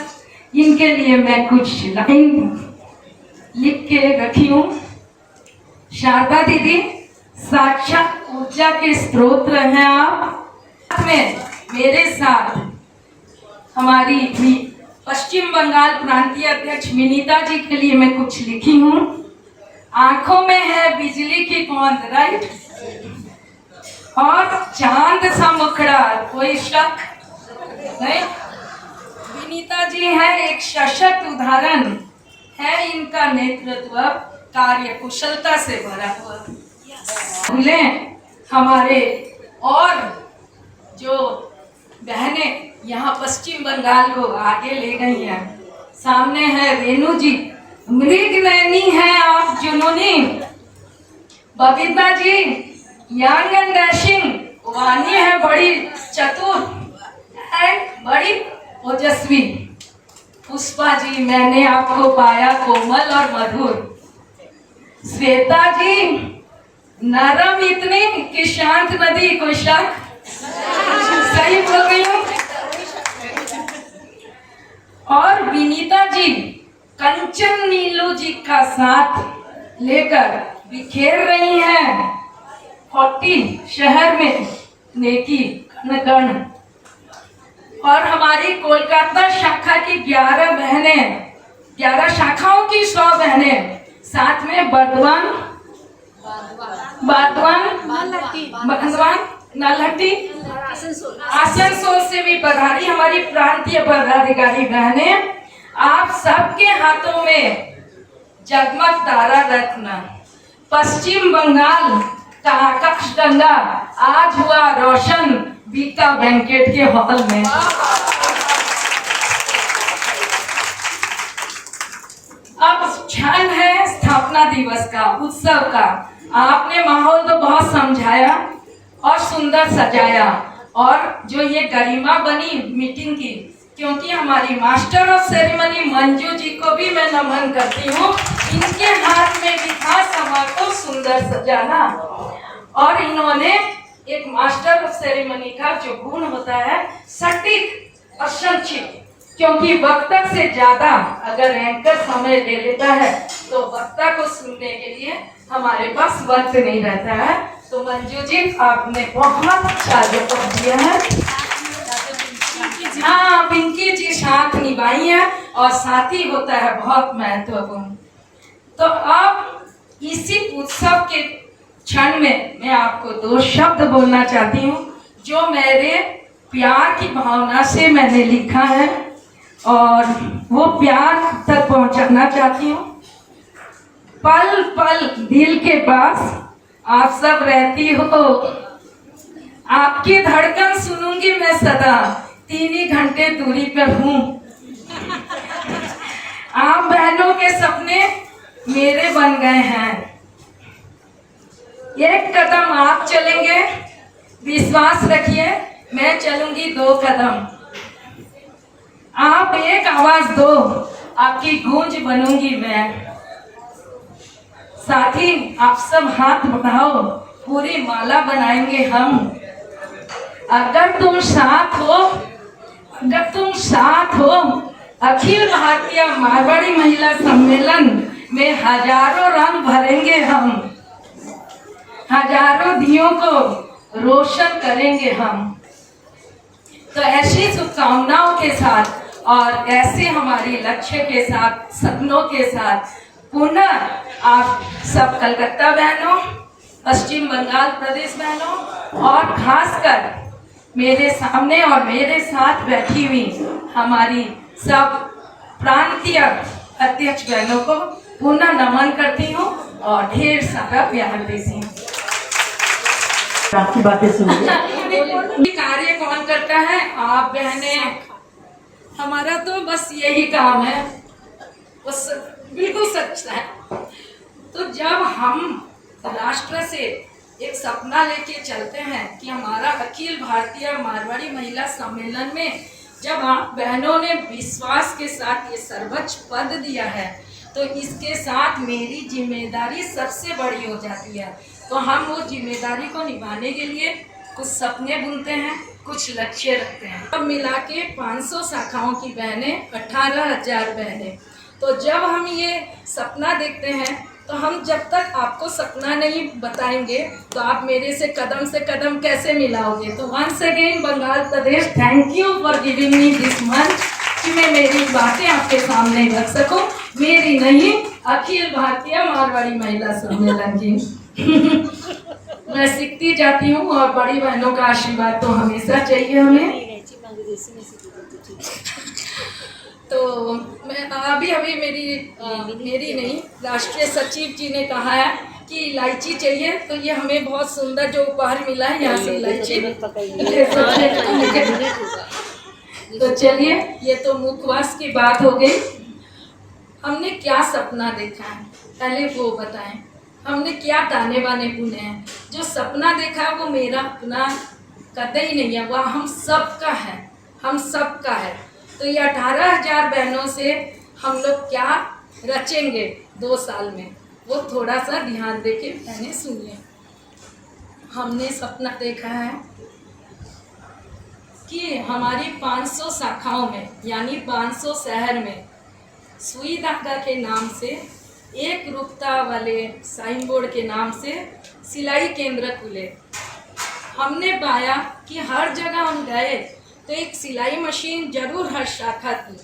इनके लिए मैं कुछ लाइन लिख के रखी हूँ। शारदा दीदी साक्षात ऊर्जा के स्रोत हैं आप। में मेरे साथ हमारी पश्चिम बंगाल प्रांतीय अध्यक्ष विनीता जी के लिए मैं कुछ लिखी हूँ। आंखों में है बिजली की कौंध, राइट, और चांद सा मुखड़ा, कोई शक नहीं। विनीता जी है एक सशक्त उदाहरण है, इनका नेतृत्व कार्य कुशलता से भरा हुआ। भूले हमारे और जो बहनें यहाँ पश्चिम बंगाल को आगे ले गई हैं, सामने है रेणु जी, मृग नैनी है आप जुनूनी। Babita ji young and dashing, वानी है बड़ी चतुर एंड बड़ी ओजस्वी। पुष्पा जी मैंने आपको पाया कोमल और मधुर। श्वेता जी नरम इतनी कि शांत नदी, कोई शक, सही बोल रही हूँ। और विनीता जी कंचन नीलू जी का साथ लेकर बिखेर रही हैं 40 शहर में नेकी गण। और हमारी कोलकाता शाखा की 11 बहनें, 11 शाखाओं की 100 बहनें, साथ में बर्दवान, नलहट्टी, आसनसोल से भी पधारी हमारी प्रांतीय पदाधिकारी बहनें। आप सबके हाथों में जगमग तारा रत्न, पश्चिम बंगाल का आकाश गंगा आज हुआ रोशन बीका बैंकेट के हॉल में। अब क्षण है स्थापना दिवस का, उत्सव का। आपने माहौल तो बहुत समझाया और सुंदर सजाया, और जो ये गरिमा बनी मीटिंग की, क्योंकि हमारी master of ceremony Manju ji को भी मैं नमन करती हूँ। इनके हाथ में भी था सभा को सुंदर सजाना, और इन्होंने एक मास्टर ऑफ सेरेमनी का जो गुण होता है सटीक और संक्षिप्त, क्योंकि वक्ता से ज्यादा अगर एंकर समय ले लेता है तो वक्ता को सुनने के लिए हमारे पास वक्त नहीं रहता है। तो मंजू जी आपने बहुत अच्छा जवाब दिया है। हाँ, पिंकी जी साथ निभाई है, और साथी होता है बहुत महत्वपूर्ण। तो अब इसी उत्सव के क्षण में मैं आपको 2 शब्द बोलना चाहती हूँ, जो मेरे प्यार की भावना से मैंने लिखा है, और वो प्यार तक पहुंचाना चाहती हूँ। पल पल दिल के पास आप सब रहती हो, आपकी धड़कन सुनूंगी मैं सदा, 3 ही घंटे दूरी पर हूँ। आप बहनों के सपने मेरे बन गए हैं। एक कदम आप चलेंगे, विश्वास रखिए मैं चलूंगी 2 कदम। आप एक आवाज दो, आपकी गूंज बनूंगी मैं। साथी आप सब हाथ बढ़ाओ, पूरी माला बनाएंगे हम। अगर तुम साथ हो, अगर तुम साथ हो, अखिल भारतीय मारवाड़ी महिला सम्मेलन में हजारों रंग भरेंगे हम, हजारों दियों को रोशन करेंगे हम। तो ऐसी शुभकामनाओं के साथ और ऐसे हमारी लक्ष्य के साथ, सपनों के साथ, पुनः आप सब कलकत्ता बहनों, पश्चिम बंगाल प्रदेश बहनों, और खासकर मेरे सामने और मेरे साथ बैठी हुई हमारी सब प्रांतीय अध्यक्ष बहनों को पुनः नमन करती हूँ और ढेर सारा प्यार देती हूँ। आपकी बातें सुनिए। कार्य कौन करता है? आप बहनें। हमारा तो बस यही काम है, बस बिल्कुल सच है। तो जब हम राष्ट्र से एक सपना लेके चलते हैं कि हमारा अखिल भारतीय मारवाड़ी महिला सम्मेलन में जब आप बहनों ने विश्वास के साथ ये सर्वोच्च पद दिया है, तो इसके साथ मेरी जिम्मेदारी सबसे बड़ी हो जाती है। तो हम वो जिम्मेदारी को निभाने के लिए कुछ सपने बुनते हैं, कुछ लक्ष्य रखते हैं। अब मिला के 500 शाखाओं की बहनें, 18,000 बहनें। तो जब हम ये सपना देखते हैं, तो हम जब तक आपको सपना नहीं बताएंगे तो आप मेरे से कदम कैसे मिलाओगे। तो once again Bengal Pradesh, thank you for giving me this मंच कि मैं मेरी बातें आपके सामने रख सकूं। मेरी नहीं, अखिल भारतीय मारवाड़ी महिला सम्मेलन की। मैं सीखती जाती हूँ और बड़ी बहनों का आशीर्वाद तो हमेशा चाहिए हमें। तो मैं अभी मेरी नहीं, राष्ट्रीय सचिव जी ने कहा है कि इलायची चाहिए, तो ये हमें बहुत सुंदर जो उपहार मिला है, यहाँ से इलायची। तो चलिए, ये तो मुखवास की बात हो गई। हमने क्या सपना देखा है पहले वो बताएं। हमने क्या ताने बाने बुने हैं। जो सपना देखा है वो मेरा अपना कतई नहीं है, वह हम सबका है, हम सबका है। तो ये 18,000 बहनों से हम लोग क्या रचेंगे 2 साल में, वो थोड़ा सा ध्यान देके मैंने सुनिए। हमने सपना देखा है कि हमारी 500 शाखाओं में, यानी 500 शहर में सुई धागा के नाम से, एक रूपता वाले साइन बोर्ड के नाम से सिलाई केंद्र खुले। हमने पाया कि हर जगह हम गए तो एक सिलाई मशीन जरूर हर शाखा थी।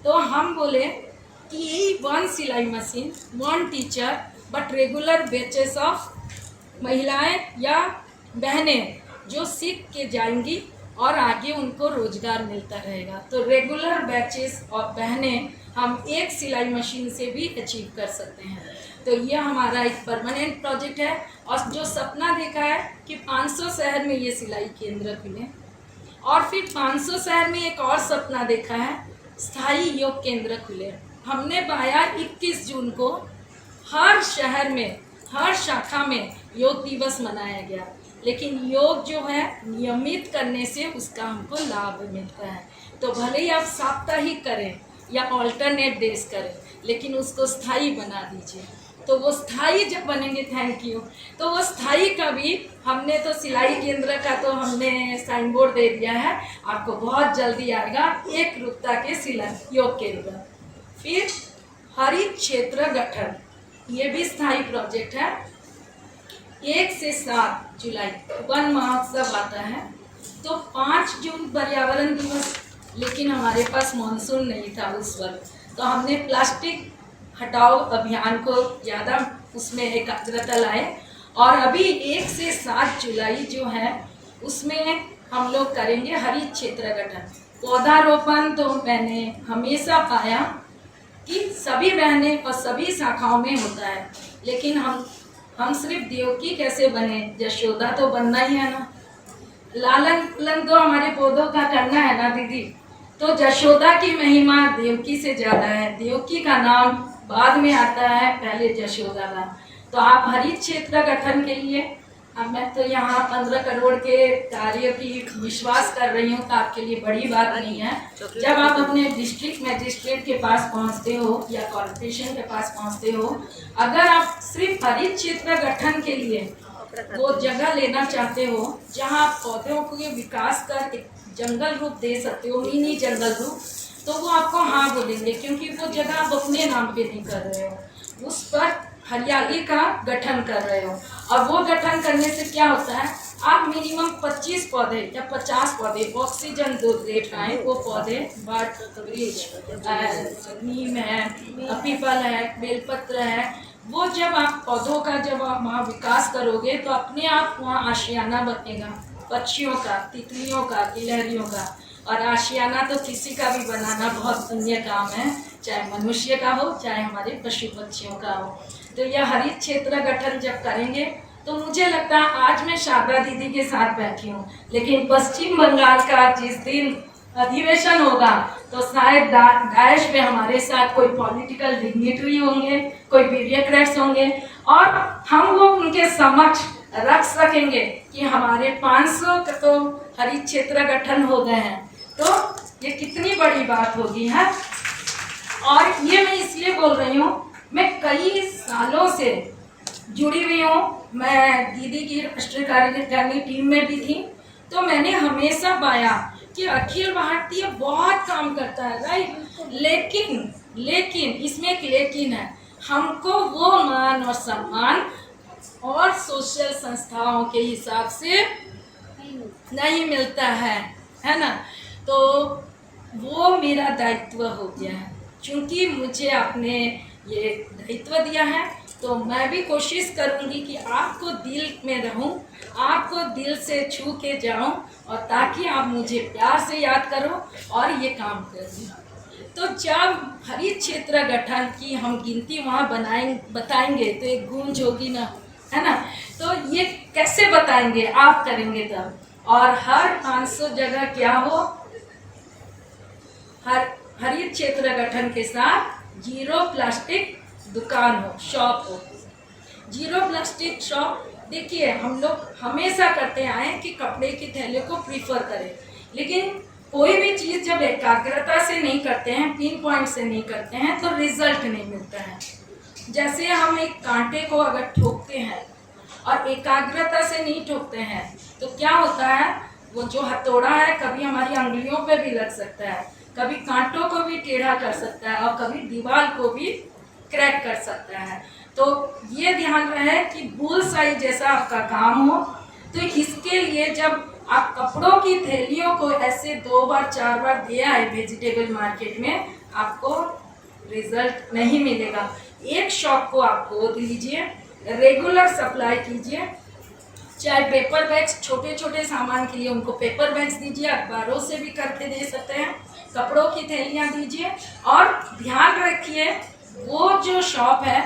तो हम बोले कि यही 1 सिलाई machine, 1 teacher, but regular batches of महिलाएं या बहनें जो सीख के जाएंगी और आगे उनको रोजगार मिलता रहेगा। तो रेगुलर बैचेस ऑफ बहनें हम एक सिलाई मशीन से भी अचीव कर सकते हैं। तो ये हमारा एक परमानेंट प्रोजेक्ट है। और जो सपना देखा है कि 500 शहर में ये सिलाई केंद्र खुले, और फिर 500 शहर में एक और सपना देखा है स्थायी योग केंद्र खुले। हमने पाया 21 जून को हर शहर में, हर शाखा में योग दिवस मनाया गया, लेकिन योग जो है नियमित करने से उसका हमको लाभ मिलता है। तो भले ही आप साप्ताहिक करें या ऑल्टरनेट डेज करें, लेकिन उसको स्थायी बना दीजिए। तो वो स्थायी जब बनेंगे, थैंक यू, तो वो स्थायी का भी हमने तो सिलाई केंद्र का तो हमने साइन बोर्ड दे दिया है, आपको बहुत जल्दी आएगा एक रुपता के सिलाई योग केंद्र। फिर हरित क्षेत्र गठन, ये भी स्थायी प्रोजेक्ट है। 1 से 7 जुलाई वन महोत्सव आता है, तो 5 जून पर्यावरण दिवस, लेकिन हमारे पास मानसून नहीं था उस वक्त, तो हमने प्लास्टिक हटाओ अभियान को ज़्यादा उसमें एकाग्रता लाए। और अभी 1 से 7 जुलाई जो है उसमें हम लोग करेंगे हरित क्षेत्र गठन। पौधारोपण तो मैंने हमेशा पाया कि सभी बहनें और सभी शाखाओं में होता है, लेकिन हम सिर्फ देवकी कैसे बने, यशोदा तो बनना ही है ना, लालन पालन तो हमारे पौधों का करना है ना दीदी। तो यशोदा की महिमा देवकी से ज़्यादा है, देवकी का नाम बाद में आता है, पहले यशोदा का। तो आप हरित क्षेत्र गठन के लिए, अब मैं तो यहाँ 15 करोड़ के कार्य की विश्वास कर रही हूँ, तो आपके लिए बड़ी बात नहीं है। जब आप अपने डिस्ट्रिक्ट मजिस्ट्रेट के पास पहुँचते हो या कॉर्पोरेशन के पास पहुँचते हो, अगर आप सिर्फ हरित क्षेत्र गठन के लिए वो जगह लेना चाहते हो जहाँ आप पौधों के विकास कर एक जंगल रूप दे सकते हो, मिनी जंगल रूप, तो वो आपको हाँ बोलेंगे, क्योंकि वो जगह आप अपने नाम पे नहीं कर रहे हो, उस पर हरियाली का गठन कर रहे हो। और वो गठन करने से क्या होता है, आप मिनिमम 25 पौधे या 50 पौधे ऑक्सीजन दे पाए, वो पौधे बट वृक्ष, नीम है, पीपल है, बेलपत्र है, वो जब आप पौधों का जब आप वहाँ विकास करोगे तो अपने आप वहाँ आशियाना बनेगा, पक्षियों का, तितलियों का, गिलहरियों का। और आशियाना तो किसी का भी बनाना बहुत पुण्य काम है, चाहे मनुष्य का हो चाहे हमारे पशु पक्षियों का हो। तो यह हरित क्षेत्र गठन जब करेंगे तो मुझे लगता है, आज मैं शारदा दीदी के साथ बैठी हूँ, लेकिन पश्चिम बंगाल का जिस दिन अधिवेशन होगा तो शायद दाएश में हमारे साथ कोई पॉलिटिकल डिग्निटरी होंगे, कोई ब्यूरोक्रेट्स होंगे, और हम वो उनके समक्ष रख सकेंगे कि हमारे 500 का तो हरित क्षेत्र गठन हो गए हैं। तो ये कितनी बड़ी बात होगी है। और ये मैं इसलिए बोल रही हूँ, मैं कई सालों से जुड़ी हुई हूँ, मैं दीदी की राष्ट्रीय कार्यकारिणी टीम में भी थी, तो मैंने हमेशा पाया कि अखिल भारतीय बहुत काम करता है, राइट, लेकिन इसमें एक लेकिन है, हमको वो मान और सम्मान और सोशल संस्थाओं के हिसाब से नहीं मिलता है ना। तो वो मेरा दायित्व हो गया है, क्योंकि मुझे आपने ये दायित्व दिया है, तो मैं भी कोशिश करूंगी कि आपको दिल में रहूं, आपको दिल से छू के जाऊं, और ताकि आप मुझे प्यार से याद करो और ये काम करें। तो जब हरित क्षेत्र गठन की हम गिनती वहाँ बताएंगे तो एक गूंज होगी ना, है ना। तो ये कैसे बताएंगे, आप करेंगे तब। और हर 500 जगह क्या हो, हरित क्षेत्र गठन के साथ जीरो प्लास्टिक दुकान हो, शॉप हो, जीरो प्लास्टिक शॉप। देखिए, हम लोग हमेशा करते आए कि कपड़े के थैले को प्रीफर करें, लेकिन कोई भी चीज़ जब एकाग्रता से नहीं करते हैं, पिन पॉइंट से नहीं करते हैं, तो रिजल्ट नहीं मिलता है। जैसे हम एक कांटे को अगर ठोकते हैं और एकाग्रता से नहीं ठोकते हैं तो क्या होता है, वो जो हथौड़ा है कभी हमारी अंगुलियों पे भी लग सकता है, कभी कांटों को भी टेढ़ा कर सकता है और कभी दीवार को भी क्रैक कर सकता है। तो ये ध्यान रहे कि बुल्स आई जैसा आपका काम हो। तो इसके लिए जब आप कपड़ों की थैलियों को ऐसे 2 बार 4 बार दे आए वेजिटेबल मार्केट में, आपको रिजल्ट नहीं मिलेगा। एक शॉप को आप गोद लीजिए, रेगुलर सप्लाई कीजिए, चाहे पेपर बैग्स, छोटे छोटे सामान के लिए उनको पेपर बैग्स दीजिए, अखबारों से भी करके दे सकते हैं, कपड़ों की थैलियाँ दीजिए। और ध्यान रखिए, वो जो शॉप है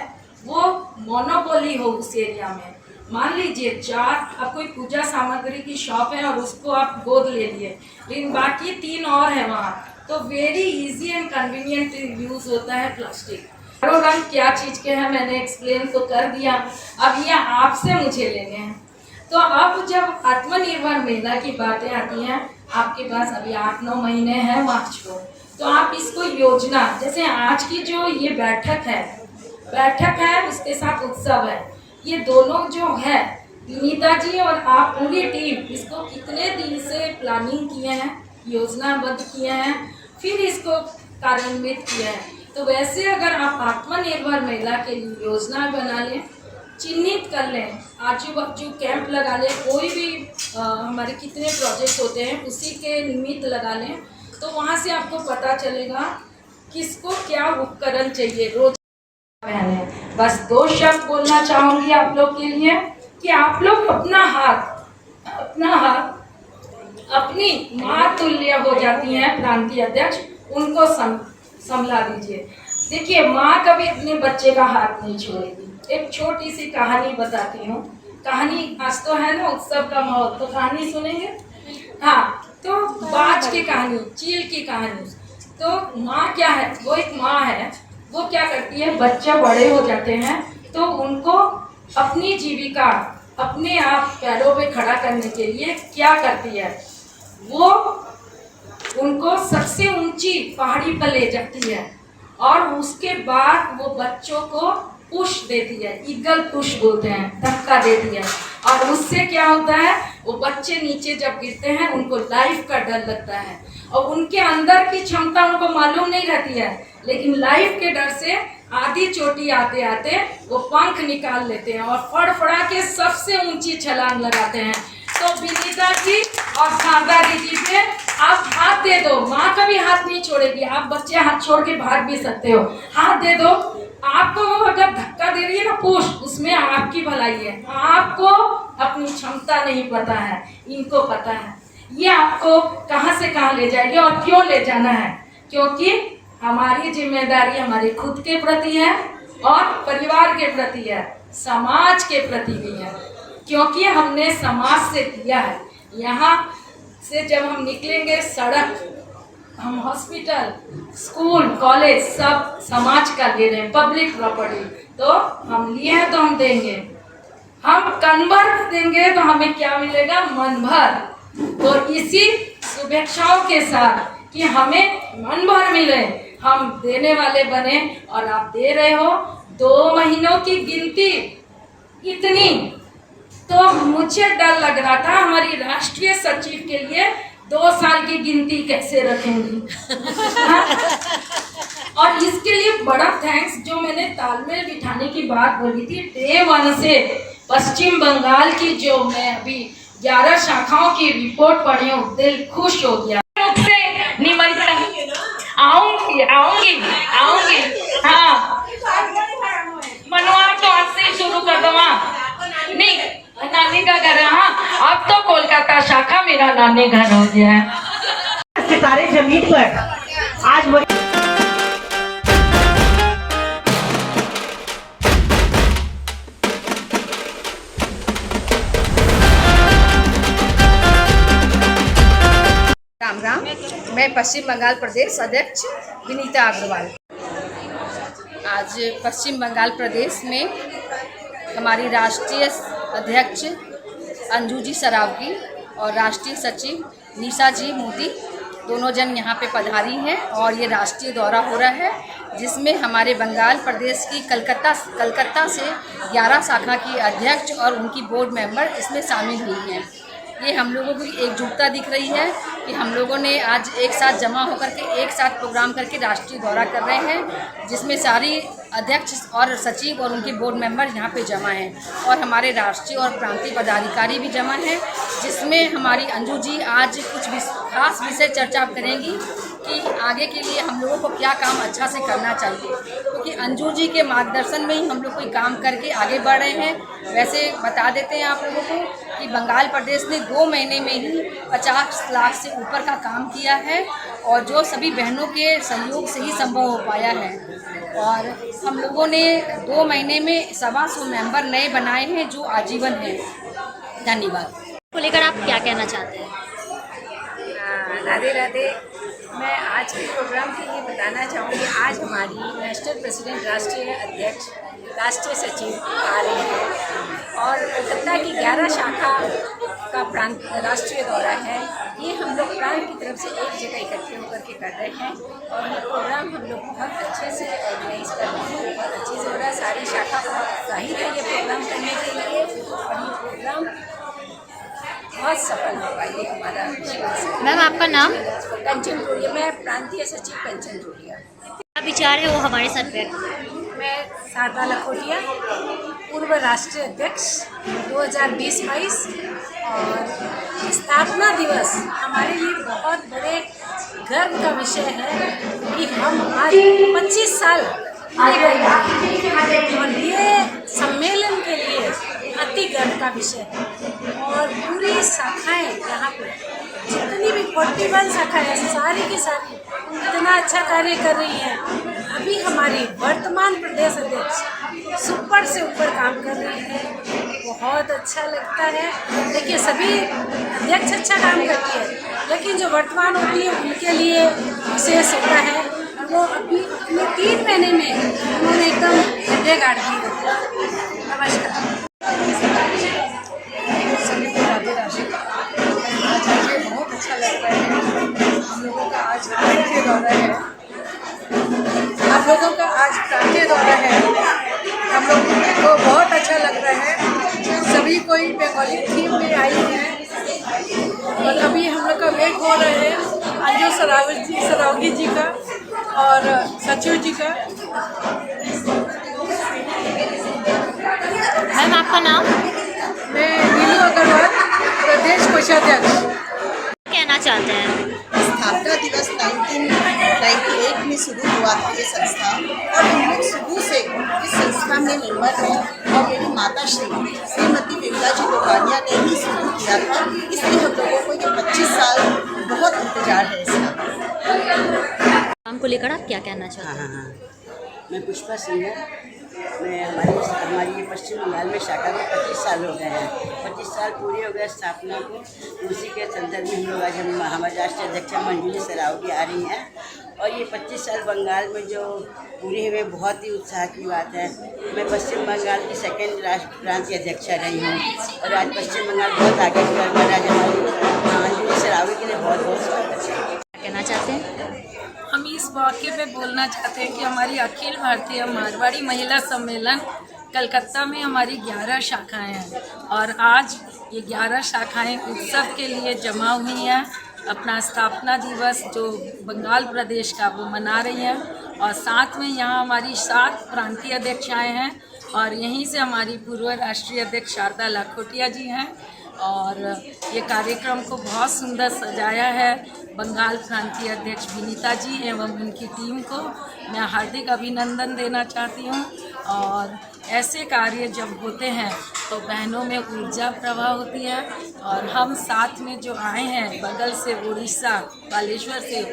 वो मोनोपोली हो उस एरिया में। मान लीजिए 4 अब कोई पूजा सामग्री की शॉप है और उसको आप गोद ले लिए, लेकिन बाकी 3 और है वहाँ, तो very easy and convenient use होता है प्लास्टिक। चारों रंग क्या चीज के हैं मैंने एक्सप्लेन तो कर दिया, अब ये आपसे मुझे लेने हैं। तो अब जब आत्मनिर्भर मेला की बातें आती हैं, आपके पास अभी 8-9 महीने हैं मार्च को, तो आप इसको योजना, जैसे आज की जो ये बैठक है उसके साथ उत्सव है, ये दोनों जो है विनीता जी और आप पूरी टीम इसको कितने दिन से प्लानिंग किए हैं, योजनाबद्ध किए हैं, फिर इसको कार्यान्वित किया है। तो वैसे अगर आप आत्मनिर्भर महिला के लिए योजना बना लें, चिन्हित कर लें, आजू बाजू कैंप लगा लें, कोई भी हमारे कितने प्रोजेक्ट होते हैं उसी के निमित्त लगा लें, तो वहाँ से आपको पता चलेगा किसको क्या उपकरण चाहिए रोज पहने। बस 2 शब्द बोलना चाहूँगी आप लोग के लिए कि आप लोग अपना हाथ अपनी माँ तुल्य हो जाती हैं प्रांतीय अध्यक्ष, उनको संभला दीजिए। देखिए माँ कभी अपने बच्चे का हाथ नहीं छोड़ेगी। एक छोटी सी कहानी बताती हूँ, कहानी आज तो है ना उत्सव का माहौल, तो कहानी सुनेंगे। हाँ, तो बाज की कहानी, चील की कहानी। तो माँ क्या है, वो एक माँ है, वो क्या करती है, बच्चे बड़े हो जाते हैं तो उनको अपनी जीविका अपने आप पैरों पे खड़ा करने के लिए क्या करती है, वो उनको सबसे ऊंची पहाड़ी पर ले जाती है और उसके बाद वो बच्चों को पुश देती है, ईगल पुश बोलते हैं, धक्का देती है। और उससे क्या होता है, वो बच्चे नीचे जब गिरते हैं उनको लाइफ का डर लगता है और उनके अंदर की क्षमता उनको मालूम नहीं रहती है, लेकिन लाइफ के डर से आधी चोटी आते आते वो पंख निकाल लेते हैं और फड़फड़ा के सबसे ऊंची छलांग लगाते हैं। तो विनीता जी और शारदा दीदी पे आप हाथ दे दो, माँ का भी हाथ नहीं छोड़ेगी, आप बच्चे हाथ छोड़ के भाग भी सकते हो, हाथ दे दो। आपको अगर धक्का दे रही है ना पुश, उसमें आपकी भलाई है, आपको अपनी क्षमता नहीं पता है, इनको पता है। ये आपको कहाँ से कहाँ ले जाएगी और क्यों ले जाना है, क्योंकि हमारी जिम्मेदारी हमारे खुद के प्रति है और परिवार के प्रति है, समाज के प्रति भी है, क्योंकि हमने समाज से किया है। यहाँ से जब हम निकलेंगे, सड़क, हम हॉस्पिटल, स्कूल, कॉलेज सब समाज का ले रहे हैं, पब्लिक प्रॉपर्टी, तो हम लिए हैं तो हम देंगे। हम कण भर देंगे तो हमें क्या मिलेगा, मन भर। तो इसी शुभेच्छाओं के साथ कि हमें मन भर मिले, हम देने वाले बने और आप दे रहे हो। 2 महीनों की गिनती इतनी, तो मुझे डर लग रहा था हमारी राष्ट्रीय सचिव के लिए 2 साल की गिनती कैसे रखेंगी। और इसके लिए बड़ा थैंक्स, जो मैंने तालमेल बिठाने की बात बोली थी डे 1 से, पश्चिम बंगाल की जो मैं अभी 11 शाखाओं की रिपोर्ट पढ़ी हूँ, दिल खुश हो गया। निमंत्रण आऊंगी हाँ, मनोआ तो आज से शुरू कर दो। नहीं, नानी का घर है। हाँ, अब तो कोलकाता शाखा मेरा नानी घर हो गया है। सितारे जमीन पर आज वही राम राम, मैं पश्चिम बंगाल प्रदेश अध्यक्ष विनीता अग्रवाल। आज पश्चिम बंगाल प्रदेश में हमारी राष्ट्रीय अध्यक्ष अंजू जी सरावगी और राष्ट्रीय सचिव निशा जी मोदी दोनों जन यहाँ पे पधारी हैं और ये राष्ट्रीय दौरा हो रहा है, जिसमें हमारे बंगाल प्रदेश की कलकत्ता से 11 शाखा की अध्यक्ष और उनकी बोर्ड मेंबर इसमें शामिल हुई हैं। ये हम लोगों की एकजुटता दिख रही है कि हम लोगों ने आज एक साथ जमा होकर के एक साथ प्रोग्राम करके राष्ट्रीय दौरा कर रहे हैं, जिसमें सारी अध्यक्ष और सचिव और उनके बोर्ड मेंबर यहाँ पे जमा हैं और हमारे राष्ट्रीय और प्रांतीय पदाधिकारी भी जमा हैं, जिसमें हमारी अंजू जी आज कुछ खास विषय चर्चा करेंगी कि आगे के लिए हम लोगों को क्या काम अच्छा से करना चाहिए, क्योंकि अंजू जी के मार्गदर्शन में ही हम लोग कोई काम करके आगे बढ़ रहे हैं। वैसे बता देते हैं आप लोगों को कि बंगाल प्रदेश ने 2 महीने में ही 50 लाख से ऊपर का काम किया है, और जो सभी बहनों के सहयोग से ही संभव हो पाया है। और हम लोगों ने 2 महीने में 125 मेंबर नए बनाए हैं जो आजीवन हैं। धन्यवाद। को लेकर आप क्या कहना चाहते हैं? राधे राधे। मैं आज के प्रोग्राम के लिए बताना चाहूँगी, आज हमारी नेशनल प्रेसिडेंट, राष्ट्रीय अध्यक्ष, राष्ट्रीय सचिव आ रहे हैं और कलकत्ता की 11 शाखा का प्रांत राष्ट्रीय दौरा है। ये हम लोग प्रांत की तरफ से एक जगह इकट्ठे होकर के कर रहे हैं और ये प्रोग्राम हम लोग बहुत अच्छे से ऑर्गेनाइज कर रहे हैं, बहुत अच्छे से हो रहा है। सारी शाखा बहुत उत्साहित है ये प्रोग्राम करने के लिए और ये प्रोग्राम बहुत सफल होगा, ये हमारा विश्वास है। मैम आपका नाम? कंचन टोलिया। मैं प्रांतीय सचिव कंचन टोलिया। क्या विचार है वो हमारे साथ व्यक्त? मैं शारदा लखोटिया, पूर्व राष्ट्रीय अध्यक्ष 2020-22, और स्थापना दिवस हमारे लिए बहुत बड़े गर्व का विषय है कि हम आज 25 साल पूरे कर रहे हैं और ये सम्मेलन के लिए अति गर्व का विषय है। और पूरी शाखाएं यहाँ पे जितनी भी 41 शाखाएं सारी की सारी इतना अच्छा कार्य कर रही हैं। अभी हमारी वर्तमान प्रदेश अध्यक्ष सुपर से ऊपर काम कर रही है, बहुत अच्छा लगता है। देखिए सभी अध्यक्ष अच्छा काम करती है, लेकिन जो वर्तमान होती है उनके लिए विशेष होता है। वो अभी अपने 3 महीने में उन्होंने एकदम गड्ढे गाड़ दिए। नमस्कार। सभी को राधे राधे। आज मुझे बहुत अच्छा लगता है। हम लोगों का आज प्रांतीय दौरा है। आप लोगों का आज प्रांतीय दौरा है। हम लोगों को बहुत अच्छा लग रहा है। सभी कोई बंगाली थीम में आई है और अभी हम लोग का वेट हो रहा है अंजू सरावगी जी का और सचिव जी का। मैम आपका नाम? मैं नीलू अग्रवाल, प्रदेश कोषाध्यक्ष। कहना चाहते हैं? स्थापना दिवस 1998 में शुरू हुआ था ये संस्था और हम लोग शुरू से इस संस्था में मेंबर हैं और मेरी माता श्रीमती विमला जी लोकानिया ने ही शुरू किया था, इसलिए हम लोगों को ये 25 साल बहुत इंतजार है इसका। काम को लेकर आप क्या कहना चाहते हैं? हाँ, मैं पुष्पा सिंह है। मैं हमारी ये पश्चिम बंगाल में शाखा में 25 साल हो गए हैं। 25 साल पूरे हो गए स्थापना को। उसी के संदर्भ में हम लोग आज हमारे राष्ट्रीय अध्यक्ष मंजू सरावगी आ रही हैं और ये 25 साल बंगाल में जो पूरे हुए बहुत ही उत्साह की बात है। मैं पश्चिम बंगाल की 2nd प्रांतीय अध्यक्ष रही हूँ और आज पश्चिम बंगाल बहुत आगे बढ़ रहा है। हमारी मंजू सरावगी के लिए बहुत बहुत स्वागत है। कहना चाहते हैं? हम इस मौके पे बोलना चाहते हैं कि हमारी अखिल भारतीय मारवाड़ी महिला सम्मेलन कलकत्ता में हमारी 11 शाखाएं हैं और आज ये 11 शाखाएं उत्सव के लिए जमा हुई हैं। अपना स्थापना दिवस जो बंगाल प्रदेश का वो मना रही हैं और साथ में यहाँ हमारी 7 प्रांतीय अध्यक्षाएँ हैं और यहीं से हमारी पूर्व राष्ट्रीय अध्यक्ष शारदा लखोटिया जी हैं और ये कार्यक्रम को बहुत सुंदर सजाया है। बंगाल प्रांतीय अध्यक्ष विनीता जी एवं उनकी टीम को मैं हार्दिक अभिनंदन देना चाहती हूँ। और ऐसे कार्य जब होते हैं तो बहनों में ऊर्जा प्रवाह होती है और हम साथ में जो आए हैं बगल से उड़ीसा बालेश्वर से,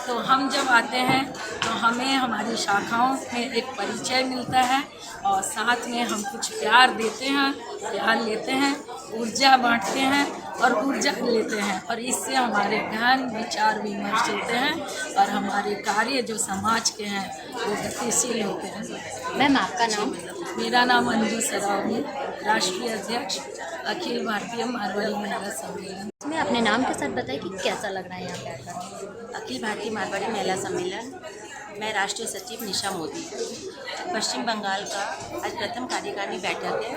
तो हम जब आते हैं तो हमें हमारी शाखाओं में एक परिचय मिलता है और साथ में हम कुछ प्यार देते हैं, प्यार लेते हैं, ऊर्जा बांटते हैं और ऊर्जा लेते हैं और इससे हमारे गहन विचार विमर्श होते हैं और हमारे कार्य जो समाज के हैं वो गतिशील होते हैं। मैम आपका नाम? मेरा नाम अंजू सरावगी, राष्ट्रीय अध्यक्ष अखिल भारतीय मारवाड़ी महिला सम्मेलन। इसमें अपने नाम के साथ बताइए कि कैसा लग रहा है यहाँ पे आकर? अखिल भारतीय मारवाड़ी महिला सम्मेलन। मैं राष्ट्रीय सचिव निशा मोदी। पश्चिम बंगाल का आज प्रथम कार्यकारिणी बैठक है।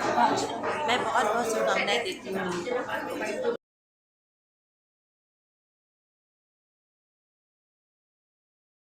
मैं बहुत बहुत शुभकामनाएं देती हूँ।